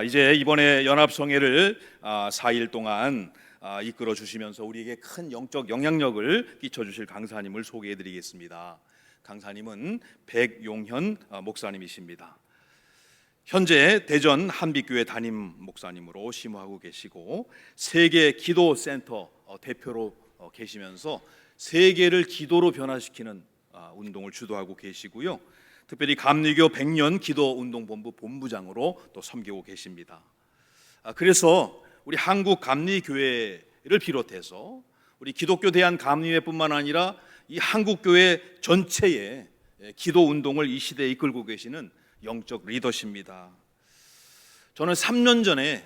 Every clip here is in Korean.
이제 이번에 연합성회를 4일 동안 이끌어 주시면서 우리에게 큰 영적 영향력을 끼쳐 주실 강사님을 소개해 드리겠습니다. 강사님은 백용현 목사님이십니다. 현재 대전 한빛교회 담임 목사님으로 심호하고 계시고 세계 기도센터 대표로 계시면서 세계를 기도로 변화시키는 운동을 주도하고 계시고요. 특별히 감리교 100년 기도운동본부 본부장으로 또 섬기고 계십니다. 그래서 우리 한국 감리교회를 비롯해서 우리 기독교 대한감리회뿐만 아니라 이 한국교회 전체의 기도운동을 이 시대에 이끌고 계시는 영적 리더십니다. 저는 3년 전에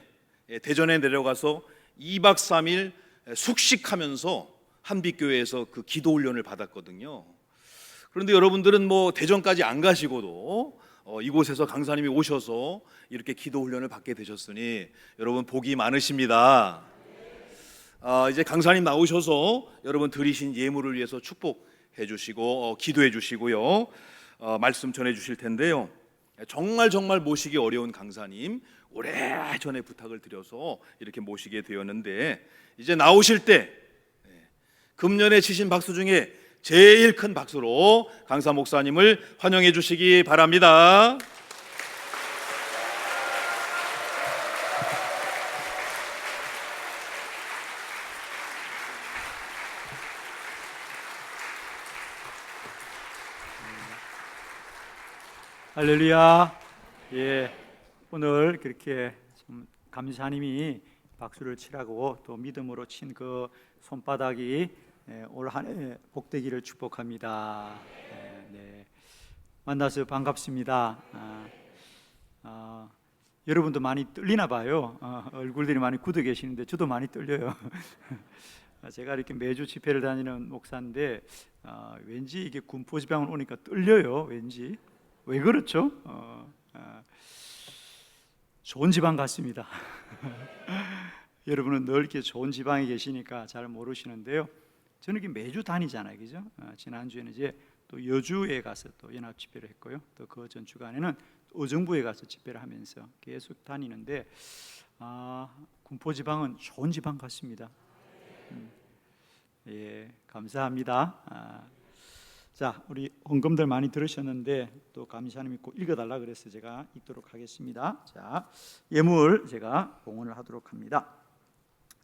대전에 내려가서 2박 3일 숙식하면서 한빛교회에서 그 기도훈련을 받았거든요. 그런데 여러분들은 대전까지 안 가시고도 이곳에서 강사님이 오셔서 이렇게 기도훈련을 받게 되셨으니 여러분 복이 많으십니다. 이제 강사님 나오셔서 여러분 드리신 예물을 위해서 축복해 주시고 기도해 주시고요, 말씀 전해 주실 텐데요. 정말 모시기 어려운 강사님, 오래전에 부탁을 드려서 이렇게 모시게 되었는데 이제 나오실 때 금년에 치신 박수 중에 제일 큰 박수로 강사 목사님을 환영해 주시기 바랍니다. 할렐루야. 오늘 그렇게 감사님이 박수를 치라고 또 믿음으로 친 그 손바닥이 올 한 해 복되기를 축복합니다. 만나서 반갑습니다. 여러분도 많이 떨리나 봐요. 얼굴들이 많이 굳어 계시는데 저도 많이 떨려요. 제가 이렇게 매주 집회를 다니는 목사인데 왠지 이게 군포지방을 오니까 떨려요. 왠지. 왜 그렇죠? 좋은 지방 같습니다. 여러분은 늘 이렇게 좋은 지방에 계시니까 잘 모르시는데요. 저는 이렇게 매주 다니잖아요, 그죠? 지난주에는 이제 또 여주에 가서 또 연합 집회를 했고요. 또 그 전 주간에는 의정부에 가서 집회를 하면서 계속 다니는데 군포 지방은 좋은 지방 같습니다. 감사합니다. 자, 우리 헌금들 많이 들으셨는데 또 감사님이 꼭 읽어달라 그래서 제가 읽도록 하겠습니다. 자, 예물 제가 봉헌을 하도록 합니다.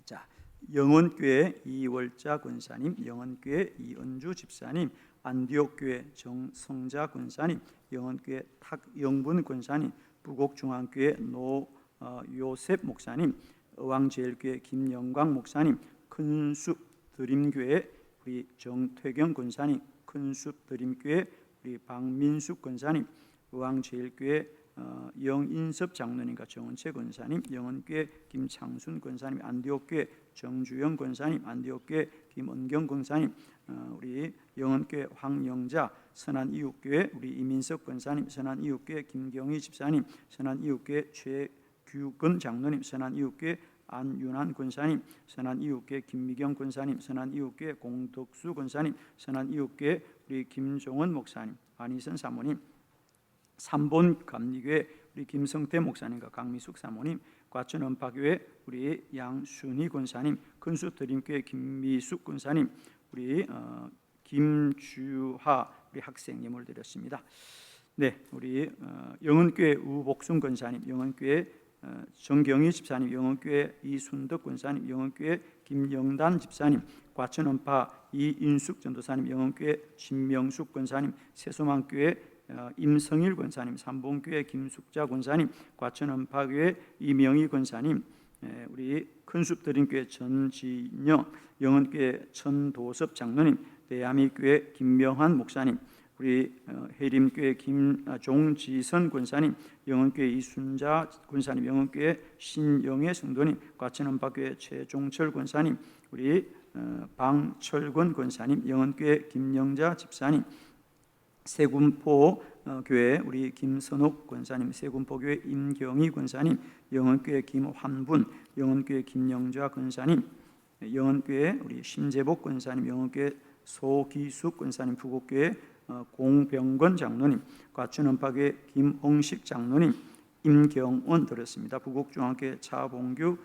자, 영원교회 이월자 권사님, 영원교회 이은주 집사님, 안디옥교회 정성자 권사님, 영원교회 탁영분 권사님, 부곡중앙교회 노요셉 목사님, 의왕제일교회 김영광 목사님, 큰숲 드림교회 우리 정퇴경 권사님, 큰숲 드림교회 우리 박민숙 권사님, 의왕제일교회 영인섭 장로님과 정은채 권사님, 영원교회 김창순 권사님, 안디옥교회 정주영 권사님, 안디옥교회 김은경 권사님, 우리 영원교회 황영자, 선한이웃교회 우리 이민석 권사님, 선한이웃교회 김경희 집사님, 선한이웃교회 최규근 장로님, 선한이웃교회 안윤환 권사님, 선한이웃교회 김미경 권사님, 선한이웃교회 공덕수 권사님, 선한이웃교회 우리 김종원 목사님, 안희선 사모님, 삼본 감리교회 우리 김성태 목사님과 강미숙 사모님, 과천언파교회 우리 양순희 권사님, 근수드림교회 김미숙 권사님, 우리 김주하 우리 학생 예물 드렸습니다. 우리 영원교회 우복순 권사님, 영원교회 정경희 집사님, 영원교회 이순덕 권사님, 영원교회 김영단 집사님, 과천언파 이인숙 전도사님, 영원교회 신명숙 권사님, 세소망교회 임성일 권사님, 삼봉교회 김숙자 권사님, 과천언파교회 이명희 권사님, 우리 큰숲드림교회 전진영, 영원교회 천도섭 장로님, 대야미교회 김명환 목사님, 우리 해림교회 김종지선 권사님, 영원교회 이순자 권사님, 영원교회 신영애 성도님, 과천언파교회 최종철 권사님, 우리 방철권 권사님, 영원교회 김영자 집사님, 세군포 교회 우리 김선옥 권사님, 세군포교회 임경희 권사님, 영원교회 김환분, 영원교회 김영좌 권사님, 영원교회 우리 심재복 권사님, 영원교회 소기숙 권사님, 부곡교회 공병건 장로님, 과천언파교회 김홍식 장로님, 임경원 드렸습니다. 부곡중앙교회 차봉규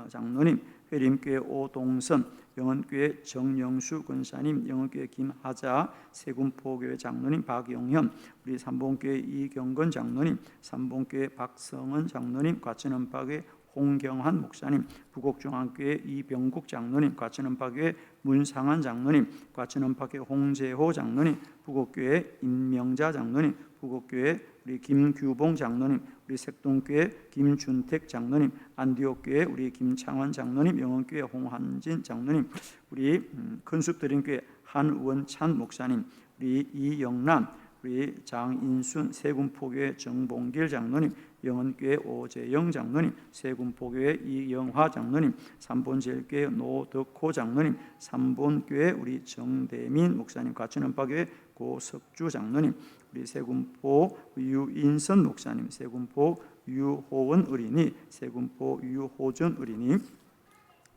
장로님, 회림교회 오동선, 영원교회 정영수 권사님, 영원교회 김하자, 세군포교회 장로님 박영현, 우리 삼봉교회 이경건 장로님, 삼봉교회 박성은 장로님, 과천원파교회 홍경한 목사님, 부곡중앙교회 이병국 장로님, 과천원파교회 문상한 장로님, 과천원파교회 홍재호 장로님, 부곡교회 임명자 장로님, 부곡교회 우리 김규봉 장로님, 우리 색동교회 김준택 장로님, 안디옥교회 우리 김창환 장로님, 영원교회 홍한진 장로님, 우리 큰숲드림교회 한원찬 목사님, 우리 이영란, 우리 장인순, 세군포교회 정봉길 장로님, 영원교회 오재영 장로님, 세군포교회 이영화 장로님, 삼본제일교회 노덕호 장로님, 삼본교회 우리 정대민 목사님, 과천원파교회 고석주 장로님, 우리 세군포 유인선 목사님, 세군포 유호원 어린이, 세군포 유호전 어린이,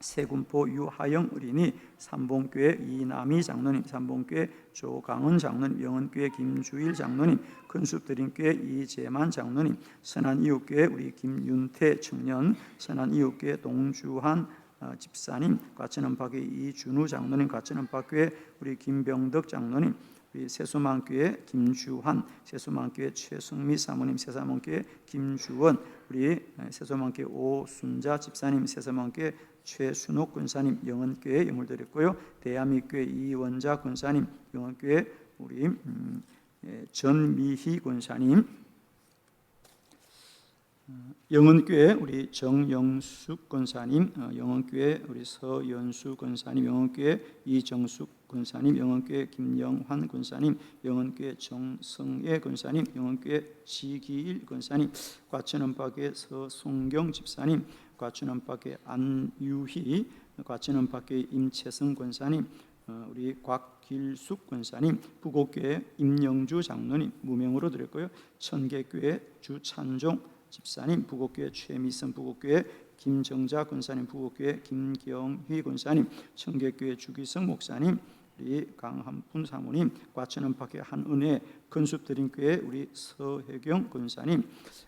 세군포 유하영 어린이, 삼봉교회 이남희 장로님, 삼봉교회 조강은 장로님, 영원교회 김주일 장로님, 큰숲드림교회 이재만 장로님, 선한이웃교회 우리 김윤태 청년, 선한이웃교회 동주한 집사님, 과천원파교회 이준우 장로님, 과천원파교회 우리 김병덕 장로님, 우리 세수만교회 김주환, 세수만교회 최승미 사모님, 세수만교회 김주원, 우리 세수만교회 오순자 집사님, 세수만교회 최순옥 권사님, 영원교회 영을 드렸고요. 대한민국교회 이원자 권사님, 영원교회 우리 전미희 권사님, 영원교회 우리 정영숙 권사님, 영원교회 우리 서연수 권사님, 영원교회 이정숙 권사님, 영원교회 김영환 권사님, 영원교회 정성애 권사님, 영원교회 지기일 권사님, 과천원파교회 서송경 집사님, 과천원파교회 안유희, 과천원파교회 임채성 권사님, 우리 곽길숙 권사님, 부곡교회 임영주 장로님 무명으로 드렸고요. 천계교회 주찬종 집사님, 부곡교회 최미선, 부곡교회 김정자 권사님, 부곡교회 김경휘 권사님, 청계교회 주기성 목사님, 우리 강한푼 사모님, 과천원파교회 한은혜, 큰숲드림교회 우리 서혜경 권사님,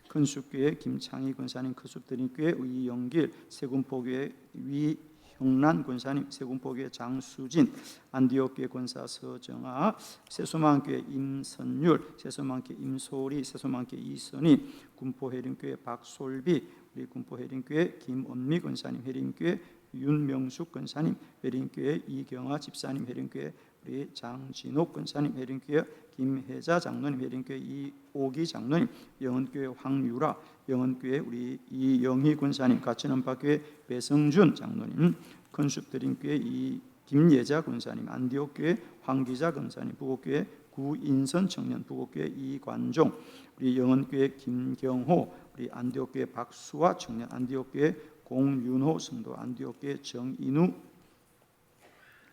큰숲교회 김창희 권사님, 큰숲드림교회 이영길, 세군포교회 위형란 권사님, 세군포교회 장수진, 안디옥교회 권사 서정아, 세소만교회 임선율, 세소만교회 임소리, 세소만교회 이선희, 군포해림교회 박솔비, 우리 군포해림교회 김원미 권사님, 해림교회 윤명숙 권사님, 해림교회 이경아 집사님, 해림교회 우리 장진옥 권사님, 해림교회 김혜자 장로님, 해림교회 이오기 장로님, 영원교회 황유라, 영원교회 우리 이영희 권사님, 과천원파교회 배성준 장로님, 큰숲드림교회 김예자 권사님, 안디옥교회 황기자 권사님, 부곡교회 구인선 청년, 부곡교회 이관종, 우리 영원교회 김경호, 우리 안디옥교회 박수아 청년, 안디옥교회 공윤호 성도, 안디옥교회 정인우,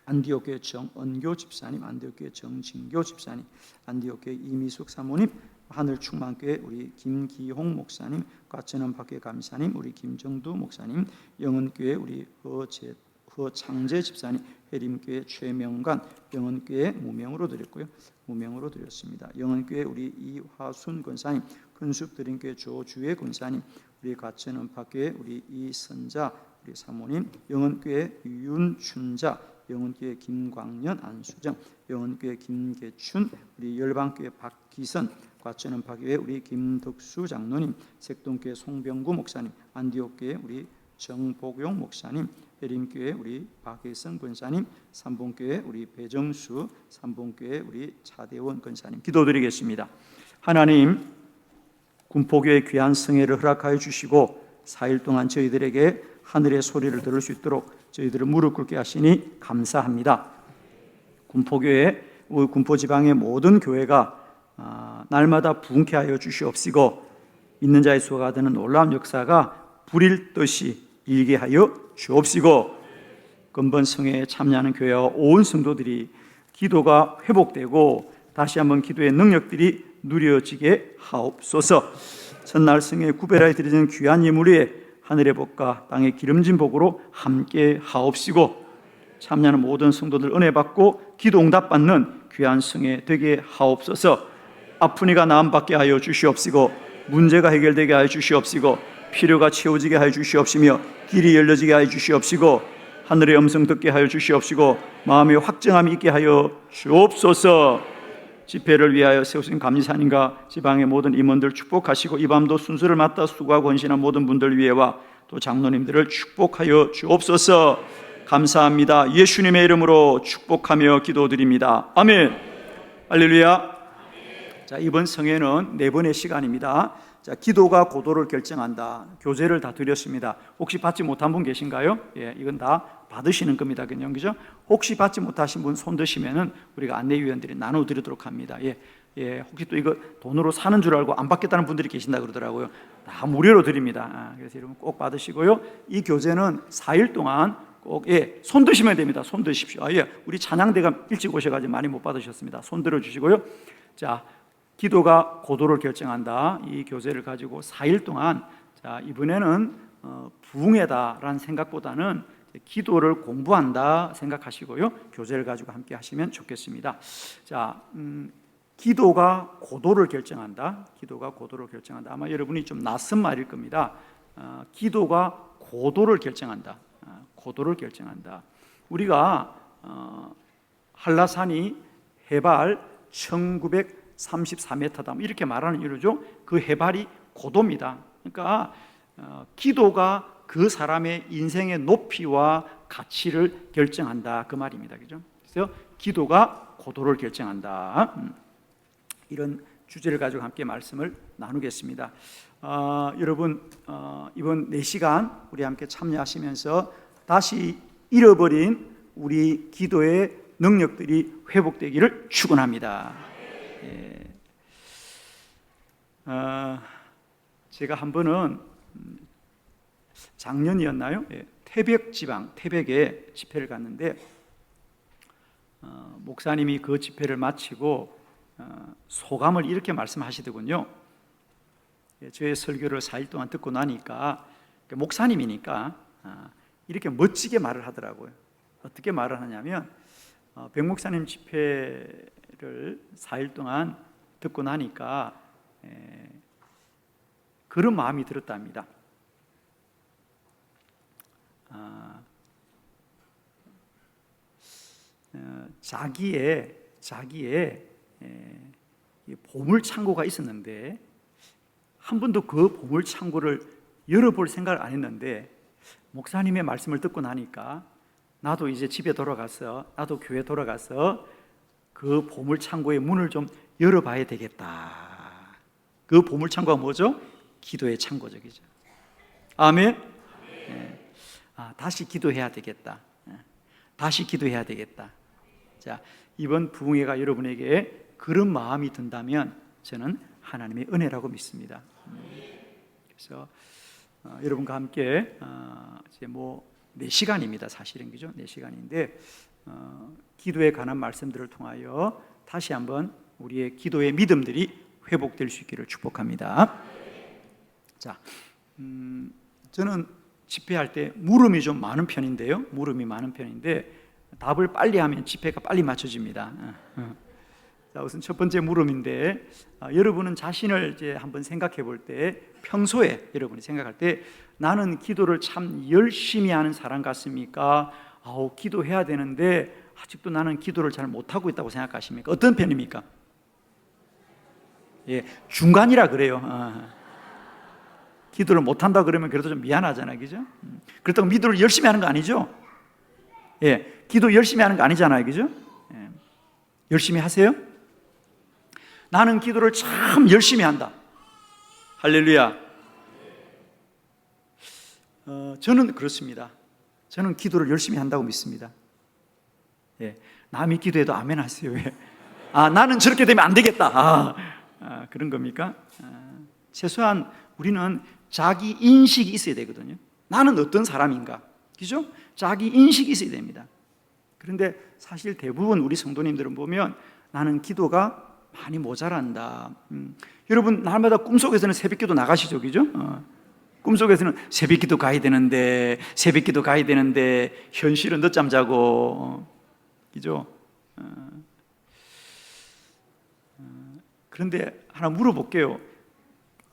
안디옥교회 정언교 집사님, 안디옥교회 정진교 집사님, 안디옥교회 이미숙 사모님, 하늘충만교회 우리 김기홍 목사님, 과천원파교회 감사님, 우리 김정두 목사님, 영원교회 우리 허창재 집사님, 해림교회 최명관, 영원교회 무명으로 드렸고요. 무명으로 드렸습니다. 영원교회 우리 이화순 권사님, 큰숲드림교회 조주혜 권사님, 우리 과천원파교회 우리 이선자 우리 사모님, 영원교회 윤춘자, 영원교회 김광년 안수정, 영원교회 김계춘, 우리 열방교회 박기선, 과천원파교회 우리 김덕수 장로님, 색동교회 송병구 목사님, 안디옥교회 우리 정복용 목사님, 해림교회 우리 박혜성 권사님, 삼봉교회 우리 배정수, 삼봉교회 우리 차대원 권사님, 기도드리겠습니다. 하나님, 군포교회 귀한 성회를 허락하여 주시고 4일 동안 저희들에게 하늘의 소리를 들을 수 있도록 저희들을 무릎 꿇게 하시니 감사합니다. 군포교회, 군포지방의 모든 교회가 날마다 부흥케 하여 주시옵시고 믿는 자의 수가 되는 놀라운 역사가 불일 듯이 일게 하여 주옵시고 근본 성회에 참여하는 교회와 온 성도들이 기도가 회복되고 다시 한번 기도의 능력들이 누려지게 하옵소서. 첫날 성회에 구별하여 드리는 귀한 예물 위에 하늘의 복과 땅의 기름진 복으로 함께 하옵시고 참여하는 모든 성도들 은혜 받고 기도 응답 받는 귀한 성회 되게 하옵소서. 아픈 이가 나음 받게 하여 주시옵시고 문제가 해결되게 하여 주시옵시고 필요가 채워지게 하여 주시옵시며 길이 열려지게 하여 주시옵시고 하늘의 음성 듣게 하여 주시옵시고 마음의 확정함이 있게 하여 주옵소서. 집회를 위하여 세우신 감리사님과 지방의 모든 임원들 축복하시고 이 밤도 순서를 맡아 수고하고 헌신한 모든 분들 위해와 또 장로님들을 축복하여 주옵소서. 감사합니다. 예수님의 이름으로 축복하며 기도드립니다. 아멘. 할렐루야. 자, 이번 성회는 4번의 시간입니다. 자, 기도가 고도를 결정한다. 교재를 다 드렸습니다. 혹시 받지 못한 분 계신가요? 예, 이건 다 받으시는 겁니다. 그냥 그죠? 혹시 받지 못하신 분 손 드시면은 우리가 안내위원들이 나눠 드리도록 합니다. 예, 혹시 또 이거 돈으로 사는 줄 알고 안 받겠다는 분들이 계신다 그러더라고요. 다 무료로 드립니다. 그래서 여러분 꼭 받으시고요. 이 교재는 4일 동안 꼭, 손 드시면 됩니다. 손 드십시오. 우리 찬양대가 일찍 오셔가지고 많이 못 받으셨습니다. 손 들어주시고요. 자, 기도가 고도를 결정한다. 이 교재를 가지고 4일 동안, 자, 이번에는 부흥회다라는 생각보다는 기도를 공부한다 생각하시고요. 교재를 가지고 함께 하시면 좋겠습니다. 자, 기도가 고도를 결정한다. 기도가 고도를 결정한다. 아마 여러분이 좀 낯선 말일 겁니다. 기도가 고도를 결정한다. 고도를 결정한다. 우리가 한라산이 해발 1934m다 이렇게 말하는 이유죠. 그 해발이 고도입니다. 그러니까 기도가 그 사람의 인생의 높이와 가치를 결정한다 그 말입니다. 그죠? 그래서 기도가 고도를 결정한다. 이런 주제를 가지고 함께 말씀을 나누겠습니다. 여러분 이번 4시간 우리 함께 참여하시면서 다시 잃어버린 우리 기도의 능력들이 회복되기를 축원합니다. 제가 한 번은 작년이었나요? 태백 지방, 태백에 집회를 갔는데 목사님이 그 집회를 마치고 소감을 이렇게 말씀하시더군요. 저의 설교를 4일 동안 듣고 나니까 목사님이니까 이렇게 멋지게 말을 하더라고요. 어떻게 말을 하냐면 백 목사님 집회를 4일 동안 듣고 나니까 그런 마음이 들었답니다. 자기의 보물 창고가 있었는데 한 번도 그 보물 창고를 열어볼 생각을 안 했는데 목사님의 말씀을 듣고 나니까 나도 이제 집에 돌아가서 나도 교회 돌아가서 그 보물 창고의 문을 좀 열어봐야 되겠다. 그 보물 창고가 뭐죠? 기도의 창고죠, 그죠? 아멘. 다시 기도해야 되겠다. 다시 기도해야 되겠다. 자, 이번 부흥회가 여러분에게 그런 마음이 든다면 저는 하나님의 은혜라고 믿습니다. 그래서 여러분과 함께 이제 4시간입니다. 사실은 그죠? 4시간인데 기도에 관한 말씀들을 통하여 다시 한번 우리의 기도의 믿음들이 회복될 수 있기를 축복합니다. 자, 저는 집회할 때 물음이 좀 많은 편인데요. 물음이 많은 편인데 답을 빨리 하면 집회가 빨리 맞춰집니다. 자, 우선 첫 번째 물음인데 여러분은 자신을 이제 한번 생각해 볼 때 평소에 여러분이 생각할 때 나는 기도를 참 열심히 하는 사람 같습니까? 기도해야 되는데 아직도 나는 기도를 잘 못하고 있다고 생각하십니까? 어떤 편입니까? 중간이라 그래요. 기도를 못한다 그러면 그래도 좀 미안하잖아요, 그죠? 그렇다고 기도를 열심히 하는 거 아니죠? 기도 열심히 하는 거 아니잖아요, 그죠? 열심히 하세요? 나는 기도를 참 열심히 한다. 할렐루야. 저는 그렇습니다. 저는 기도를 열심히 한다고 믿습니다. 남이 기도해도 아멘 하세요. 나는 저렇게 되면 안 되겠다. 그런 겁니까? 최소한 우리는 자기 인식이 있어야 되거든요. 나는 어떤 사람인가? 그죠? 자기 인식이 있어야 됩니다. 그런데 사실 대부분 우리 성도님들은 보면 나는 기도가 많이 모자란다. 여러분 날마다 꿈속에서는 새벽기도 나가시죠, 그죠? 꿈속에서는 새벽기도 가야 되는데 현실은 늦잠 자고, 그죠? 그런데 하나 물어볼게요.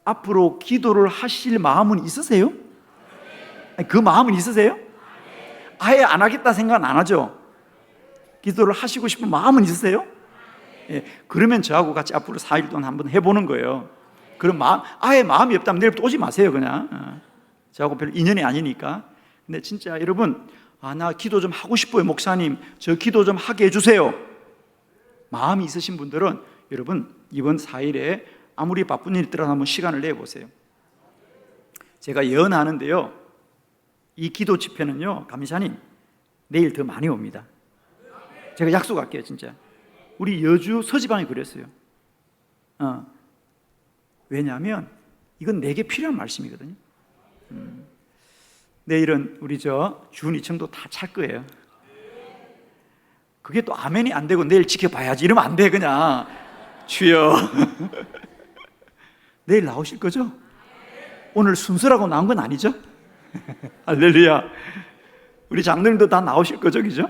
앞으로 기도를 하실 마음은 있으세요? 아니, 그 마음은 있으세요? 아예 안 하겠다 생각은 안 하죠? 기도를 하시고 싶은 마음은 있으세요? 예, 그러면 저하고 같이 앞으로 4일 동안 한번 해보는 거예요. 그럼 아예 마음이 없다면 내일부터 오지 마세요. 그냥 저하고 별로 인연이 아니니까. 근데 진짜 여러분, 나 기도 좀 하고 싶어요. 목사님, 저 기도 좀 하게 해주세요. 마음이 있으신 분들은 여러분 이번 4일에 아무리 바쁜 일 있더라도 한번 시간을 내보세요. 제가 예언하는데요, 이 기도 집회는요, 감사님 내일 더 많이 옵니다. 제가 약속할게요. 진짜 우리 여주 서지방이 그랬어요. 왜냐하면 이건 내게 필요한 말씀이거든요. 내일은 우리 주은이청도 다 찰 거예요. 그게 또 아멘이 안 되고 내일 지켜봐야지 이러면 안 돼. 그냥 주여 내일 나오실 거죠? 오늘 순서라고 나온 건 아니죠? 할렐루야. 우리 장로님도 다 나오실 거죠? 그죠?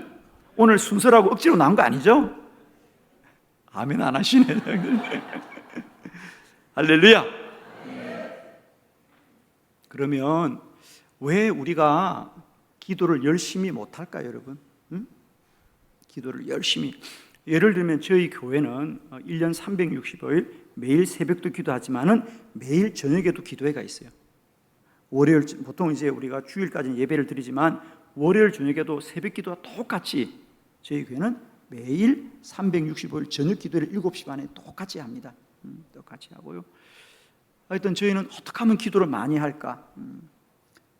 오늘 순서라고 억지로 나온 거 아니죠? 아멘 안 하시네. 할렐루야. 그러면 왜 우리가 기도를 열심히 못할까요, 여러분? 기도를 열심히. 예를 들면 저희 교회는 1년 365일 매일 새벽도 기도하지만은 매일 저녁에도 기도회가 있어요. 월요일, 보통 이제 우리가 주일까지는 예배를 드리지만 월요일 저녁에도 새벽 기도와 똑같이 저희 교회는 매일 365일 저녁 기도를 7시 반에 똑같이 합니다. 똑같이 하고요. 하여튼 저희는 어떻게 하면 기도를 많이 할까?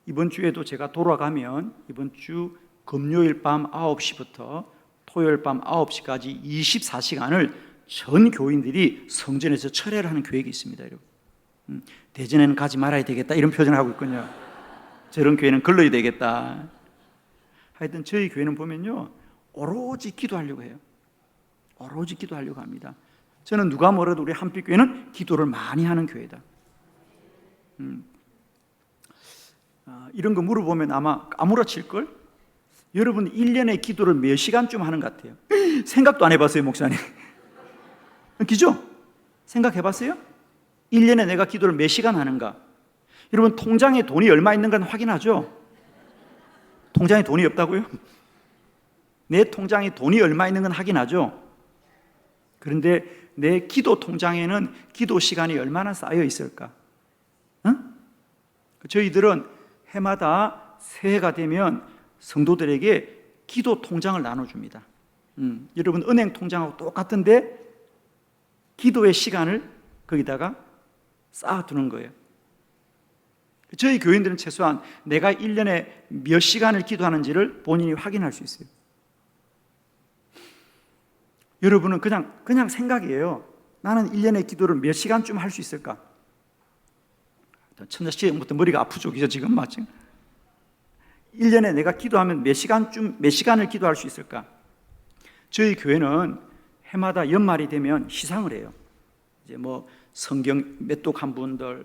이번 주에도 제가 돌아가면 이번 주 금요일 밤 9시부터 토요일 밤 9시까지 24시간을 전 교인들이 성전에서 철회를 하는 계획이 있습니다. 여러분. 대전에는 가지 말아야 되겠다 이런 표현을 하고 있거든요. 저런 교회는 걸러야 되겠다. 하여튼 저희 교회는 보면요, 오로지 기도하려고 해요. 오로지 기도하려고 합니다. 저는 누가 뭐래도 우리 한빛교회는 기도를 많이 하는 교회다. 이런 거 물어보면 아마 까무러칠걸? 여러분 1년에 기도를 몇 시간쯤 하는 것 같아요? 생각도 안 해봤어요, 목사님. 그죠? 생각해봤어요? 1년에 내가 기도를 몇 시간 하는가? 여러분 통장에 돈이 얼마 있는가 확인하죠? 통장에 돈이 없다고요? 내 통장에 돈이 얼마 있는 건 확인하죠? 그런데 내 기도 통장에는 기도 시간이 얼마나 쌓여 있을까? 저희들은 해마다 새해가 되면 성도들에게 기도 통장을 나눠줍니다. 여러분 은행 통장하고 똑같은데 기도의 시간을 거기다가 쌓아두는 거예요. 저희 교인들은 최소한 내가 1년에 몇 시간을 기도하는지를 본인이 확인할 수 있어요. 여러분은 그냥 생각이에요. 나는 1년에 기도를 몇 시간쯤 할 수 있을까? 천자씨부터 머리가 아프죠, 그죠? 지금 마침 1년에 내가 기도하면 몇 시간을 기도할 수 있을까? 저희 교회는 해마다 연말이 되면 시상을 해요. 이제 뭐 성경 몇독한 분들,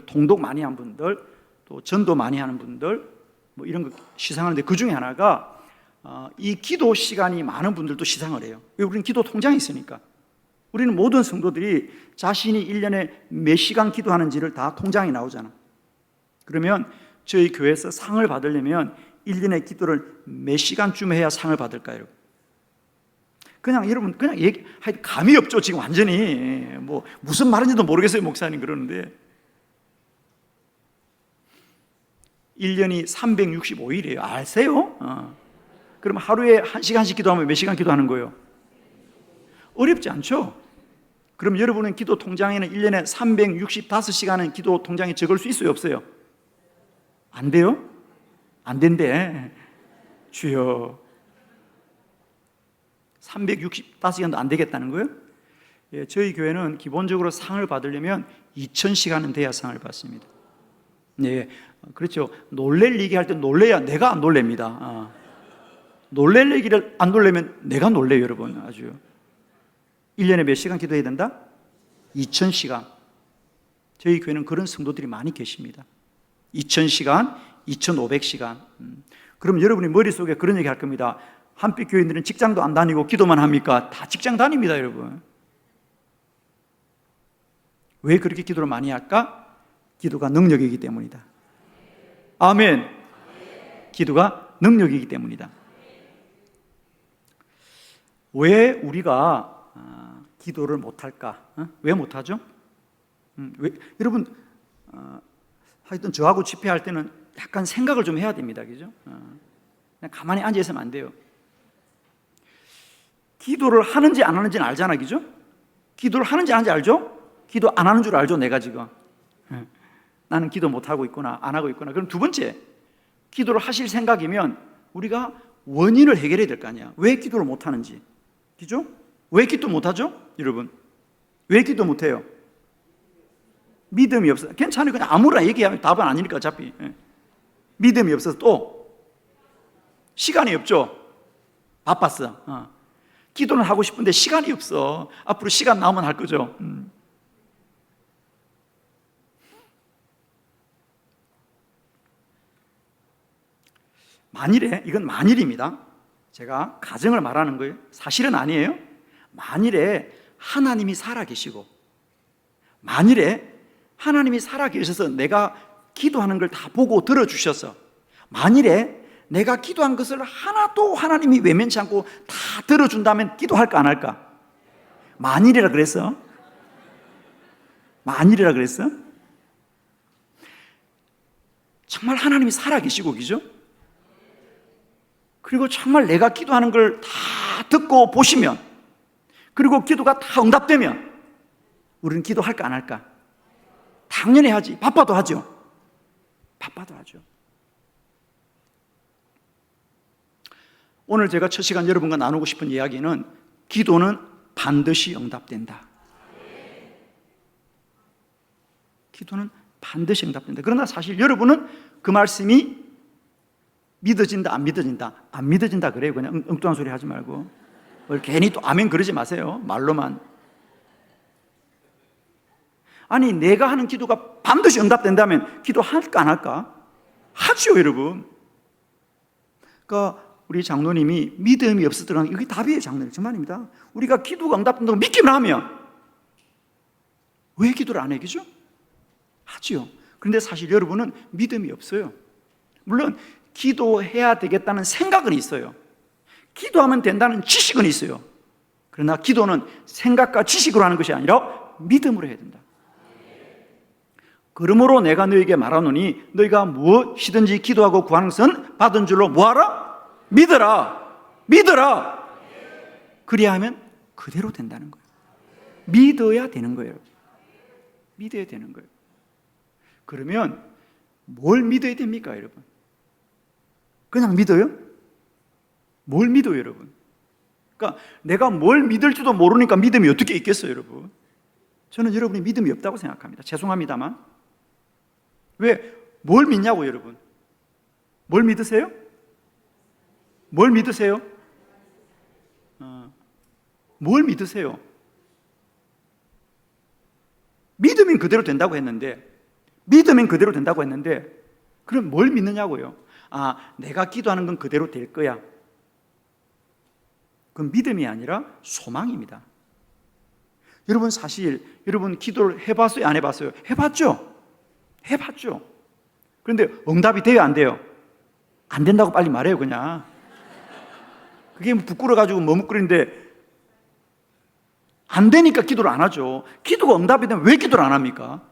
통독 많이 한 분들, 또 전도 많이 하는 분들, 뭐 이런 거 시상하는데 그 중에 하나가 이 기도 시간이 많은 분들도 시상을 해요. 왜? 우리는 기도 통장이 있으니까. 우리는 모든 성도들이 자신이 1년에 몇 시간 기도하는지를 다 통장에 나오잖아. 그러면 저희 교회에서 상을 받으려면 1년에 기도를 몇 시간쯤 해야 상을 받을까요? 그냥 여러분 그냥 감이 없죠. 지금 완전히 뭐 무슨 말인지도 모르겠어요. 목사님 그러는데 1년이 365일이에요. 아세요? 그럼 하루에 1시간씩 기도하면 몇 시간 기도하는 거예요? 어렵지 않죠? 그럼 여러분은 기도 통장에는 1년에 365시간은 기도 통장에 적을 수 있어요? 없어요? 안 돼요? 안 된대. 주여, 365시간도 안 되겠다는 거예요? 예, 저희 교회는 기본적으로 상을 받으려면 2000시간은 돼야 상을 받습니다. 네, 그렇죠. 놀랄 얘기 할 때 놀래야 내가 안 놀랍니다. 놀랄 얘기를 안 놀래면 내가 놀래요, 여러분. 아주 1년에 몇 시간 기도해야 된다? 2000시간. 저희 교회는 그런 성도들이 많이 계십니다. 2000시간, 2500시간. 그럼 여러분이 머릿속에 그런 얘기 할 겁니다. 한빛 교인들은 직장도 안 다니고 기도만 합니까? 다 직장 다닙니다, 여러분. 왜 그렇게 기도를 많이 할까? 기도가 능력이기 때문이다. 아멘. 기도가 능력이기 때문이다. 왜 우리가 기도를 못할까? 왜 못하죠? 여러분, 하여튼 저하고 집회할 때는 약간 생각을 좀 해야 됩니다. 그죠? 그냥 가만히 앉아 있으면 안 돼요. 기도를 하는지 안 하는지는 알잖아. 그죠? 기도를 하는지 안 하는지 알죠? 기도 안 하는 줄 알죠? 내가 지금 나는 기도 못하고 있구나, 안 하고 있구나. 그럼 두 번째, 기도를 하실 생각이면 우리가 원인을 해결해야 될 거 아니야. 왜 기도를 못하는지. 그죠? 왜 기도 못하죠? 여러분, 왜 기도 못해요? 믿음이 없어. 괜찮아요. 그냥 아무나 얘기하면 답은 아니니까 어차피. 믿음이 없어서, 또 시간이 없죠. 바빴어. 기도는 하고 싶은데 시간이 없어. 앞으로 시간 나오면 할 거죠. 만일에, 이건 만일입니다. 제가 가정을 말하는 거예요. 사실은 아니에요. 만일에 하나님이 살아계시고, 만일에 하나님이 살아계셔서 내가 기도하는 걸 다 보고 들어주셔서, 만일에 내가 기도한 것을 하나도 하나님이 외면치 않고 다 들어준다면 기도할까 안 할까? 만일이라 그랬어? 만일이라 그랬어? 정말 하나님이 살아계시고, 그죠? 그리고 정말 내가 기도하는 걸 다 듣고 보시면, 그리고 기도가 다 응답되면 우리는 기도할까 안 할까? 당연히 하지. 바빠도 하죠. 바빠도 하죠. 오늘 제가 첫 시간 여러분과 나누고 싶은 이야기는 기도는 반드시 응답된다. 기도는 반드시 응답된다. 그러나 사실 여러분은 그 말씀이 믿어진다, 안 믿어진다? 안 믿어진다 그래요. 그냥 엉뚱한 소리 하지 말고. 괜히 또 아멘 그러지 마세요. 말로만. 아니, 내가 하는 기도가 반드시 응답된다면 기도할까 안 할까? 하죠, 여러분. 그러니까 우리 장로님이 믿음이 없었더라. 이게 답이에요, 장로님. 정말입니다. 우리가 기도가 응답된다고 믿기만 하면 왜 기도를 안 해? 그죠? 하죠. 그런데 사실 여러분은 믿음이 없어요. 물론 기도해야 되겠다는 생각은 있어요. 기도하면 된다는 지식은 있어요. 그러나 기도는 생각과 지식으로 하는 것이 아니라 믿음으로 해야 된다. 그러므로 내가 너에게 말하노니 너희가 무엇이든지 기도하고 구하는 것은 받은 줄로 뭐하라? 믿어라. 믿어라. 그래야 하면 그대로 된다는 거예요. 믿어야 되는 거예요. 믿어야 되는 거예요. 그러면 뭘 믿어야 됩니까, 여러분? 그냥 믿어요? 뭘 믿어요, 여러분? 그러니까 내가 뭘 믿을지도 모르니까 믿음이 어떻게 있겠어요, 여러분? 저는 여러분이 믿음이 없다고 생각합니다. 죄송합니다만. 왜? 뭘 믿냐고, 여러분? 뭘 믿으세요? 뭘 믿으세요? 뭘 믿으세요? 믿으면 그대로 된다고 했는데, 믿으면 그대로 된다고 했는데, 그럼 뭘 믿느냐고요? 아, 내가 기도하는 건 그대로 될 거야. 그건 믿음이 아니라 소망입니다. 여러분, 사실 여러분 기도를 해봤어요? 안 해봤어요? 해봤죠? 해봤죠. 그런데 응답이 돼요? 안 돼요? 안 된다고 빨리 말해요, 그냥. 그게 부끄러워가지고 머뭇거리는데 안 되니까 기도를 안 하죠. 기도가 응답이 되면 왜 기도를 안 합니까?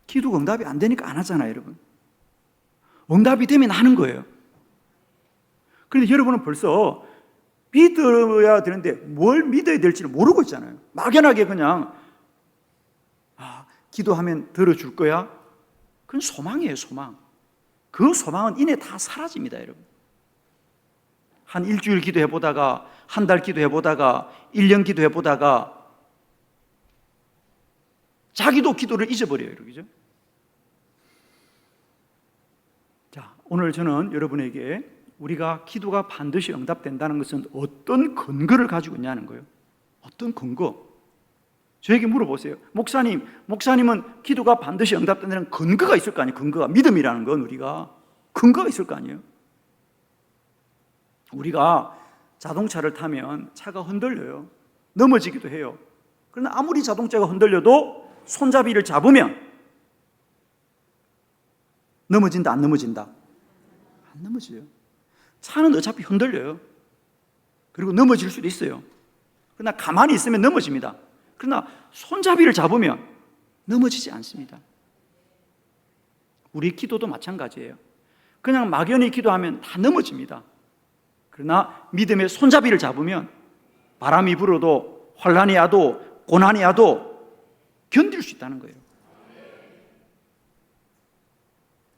기도가 응답이 안 되니까 안 하잖아요, 여러분. 응답이 되면 하는 거예요. 그런데 여러분은 벌써 믿어야 되는데 뭘 믿어야 될지를 모르고 있잖아요. 막연하게 그냥 기도하면 들어줄 거야? 그건 소망이에요, 소망. 그 소망은 이내 다 사라집니다, 여러분. 한 일주일 기도해보다가, 한 달 기도해보다가, 1년 기도해보다가 자기도 기도를 잊어버려요, 그죠? 자, 오늘 저는 여러분에게 우리가 기도가 반드시 응답된다는 것은 어떤 근거를 가지고 있냐는 거예요. 어떤 근거? 저에게 물어보세요. 목사님은 기도가 반드시 응답된다는 근거가 있을 거 아니에요. 근거가. 믿음이라는 건 우리가 근거가 있을 거 아니에요. 우리가 자동차를 타면 차가 흔들려요. 넘어지기도 해요. 그러나 아무리 자동차가 흔들려도 손잡이를 잡으면 넘어진다, 안 넘어진다? 안 넘어져요. 차는 어차피 흔들려요. 그리고 넘어질 수도 있어요. 그러나 가만히 있으면 넘어집니다. 그러나 손잡이를 잡으면 넘어지지 않습니다. 우리 기도도 마찬가지예요. 그냥 막연히 기도하면 다 넘어집니다. 그러나 믿음의 손잡이를 잡으면 바람이 불어도 환란이 와도 고난이 와도 견딜 수 있다는 거예요.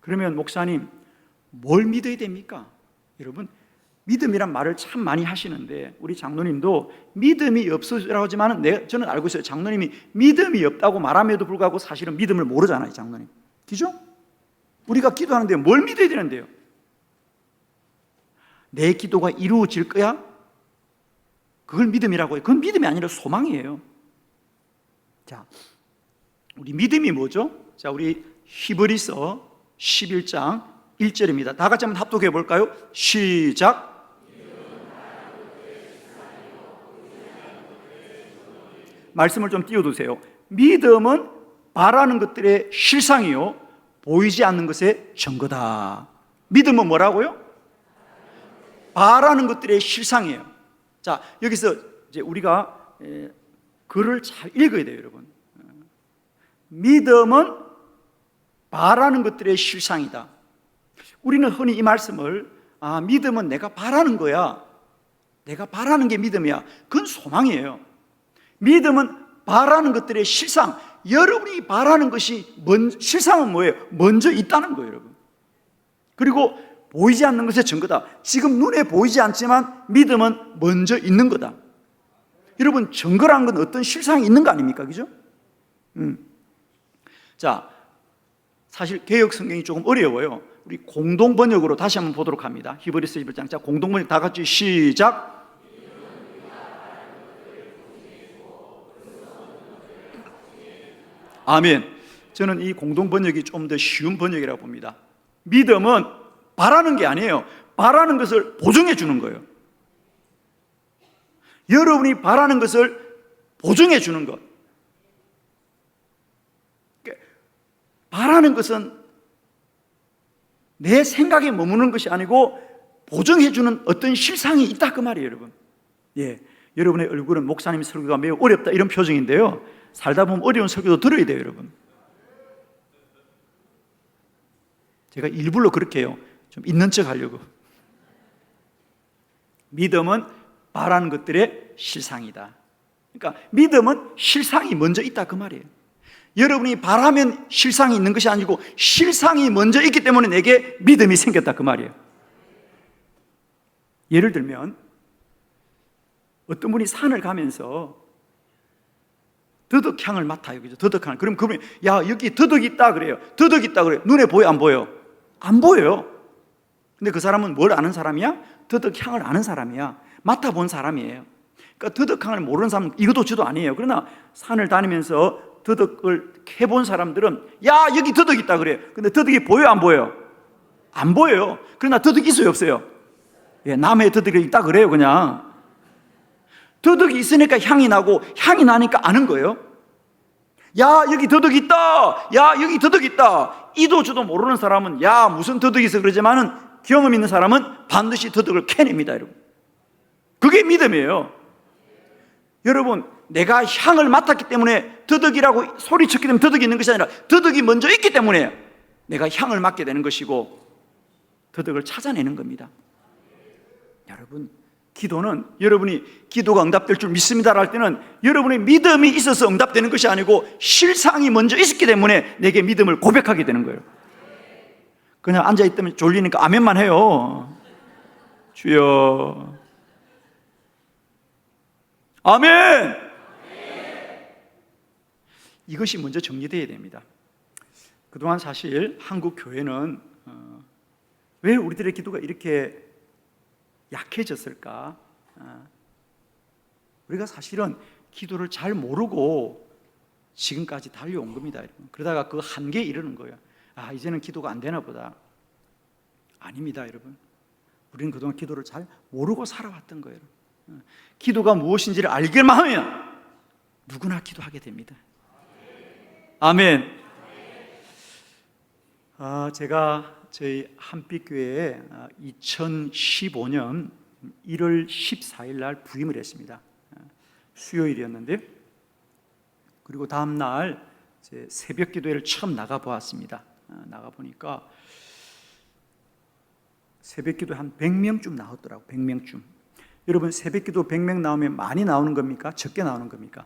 그러면 목사님, 뭘 믿어야 됩니까? 여러분, 믿음이란 말을 참 많이 하시는데 우리 장로님도 믿음이 없으라고 하지만 저는 알고 있어요. 장로님이 믿음이 없다고 말함에도 불구하고 사실은 믿음을 모르잖아요, 장로님. 그죠? 우리가 기도하는데 뭘 믿어야 되는데요? 내 기도가 이루어질 거야? 그걸 믿음이라고 해요. 그건 믿음이 아니라 소망이에요. 자, 우리 믿음이 뭐죠? 자, 우리 히브리서 11장 1절입니다. 다 같이 한번 합독해 볼까요? 시작. 말씀을 좀 띄워두세요. 믿음은 바라는 것들의 실상이요, 보이지 않는 것의 증거다. 믿음은 뭐라고요? 바라는 것들의 실상이에요. 자, 여기서 이제 우리가 글을 잘 읽어야 돼요, 여러분. 믿음은 바라는 것들의 실상이다. 우리는 흔히 이 말씀을 믿음은 내가 바라는 거야, 내가 바라는 게 믿음이야. 그건 소망이에요. 믿음은 바라는 것들의 실상, 여러분이 바라는 것이 실상은 뭐예요? 먼저 있다는 거예요, 여러분. 그리고 보이지 않는 것의 증거다. 지금 눈에 보이지 않지만 믿음은 먼저 있는 거다. 여러분, 증거라는 건 어떤 실상이 있는 거 아닙니까? 그죠? 자, 사실 개역 성경이 조금 어려워요. 우리 공동 번역으로 다시 한번 보도록 합니다. 히브리서 11장. 자, 공동 번역 다 같이 시작. 아멘. 저는 이 공동 번역이 좀 더 쉬운 번역이라고 봅니다. 믿음은 바라는 게 아니에요. 바라는 것을 보증해 주는 거예요. 여러분이 바라는 것을 보증해 주는 것. 바라는 것은 내 생각에 머무는 것이 아니고 보증해 주는 어떤 실상이 있다, 그 말이에요, 여러분. 예, 여러분의 얼굴은 목사님 설교가 매우 어렵다 이런 표정인데요, 살다 보면 어려운 설교도 들어야 돼요, 여러분. 제가 일부러 그렇게 해요. 좀 있는 척 하려고. 믿음은 바라는 것들의 실상이다. 그러니까 믿음은 실상이 먼저 있다, 그 말이에요. 여러분이 바라면 실상이 있는 것이 아니고 실상이 먼저 있기 때문에 내게 믿음이 생겼다, 그 말이에요. 예를 들면 어떤 분이 산을 가면서 더덕향을 맡아요. 그죠? 더덕향을. 그럼 그분이 야, 여기 더덕이 있다 그래요. 더덕이 있다 그래요. 눈에 보여, 안 보여? 안 보여요. 근데 그 사람은 뭘 아는 사람이야? 더덕향을 아는 사람이야. 맡아본 사람이에요. 그러니까 더덕향을 모르는 사람은 이것도 저도 아니에요. 그러나 산을 다니면서 더덕을 캐본 사람들은 야, 여기 더덕 있다 그래요. 근데 더덕이 보여, 안 보여요? 안 보여요. 그러나 더덕이 있어요, 없어요? 예, 남의 더덕이 있다 그래요. 그냥 더덕이 있으니까 향이 나고 향이 나니까 아는 거예요. 야, 여기 더덕이 있다. 야, 여기 더덕이 있다. 이도 저도 모르는 사람은 야, 무슨 더덕이 있어 그러지만은 경험 있는 사람은 반드시 더덕을 캐냅니다, 여러분. 그게 믿음이에요. 여러분, 내가 향을 맡았기 때문에 더덕이라고 소리쳤기 때문에 더덕이 있는 것이 아니라 더덕이 먼저 있기 때문에 내가 향을 맡게 되는 것이고 더덕을 찾아내는 겁니다. 여러분, 기도는 여러분이 기도가 응답될 줄 믿습니다 할 때는 여러분의 믿음이 있어서 응답되는 것이 아니고 실상이 먼저 있었기 때문에 내게 믿음을 고백하게 되는 거예요. 그냥 앉아있다면 졸리니까 아멘만 해요. 주여 아멘. 이것이 먼저 정리되어야 됩니다. 그동안 사실 한국 교회는 왜 우리들의 기도가 이렇게 약해졌을까? 우리가 사실은 기도를 잘 모르고 지금까지 달려온 겁니다, 여러분. 그러다가 그 한계에 이르는 거예요. 이제는 기도가 안 되나 보다. 아닙니다, 여러분. 우리는 그동안 기도를 잘 모르고 살아왔던 거예요. 기도가 무엇인지를 알기만 하면 누구나 기도하게 됩니다. 아멘. 제가 저희 한빛교회에 2015년 1월 14일 날 부임을 했습니다. 수요일이었는데, 그리고 다음 날 새벽 기도회를 처음 나가 보았습니다. 나가 보니까 새벽 기도 한 100명쯤 나왔더라고. 100명쯤. 여러분, 새벽 기도 100명 나오면 많이 나오는 겁니까? 적게 나오는 겁니까?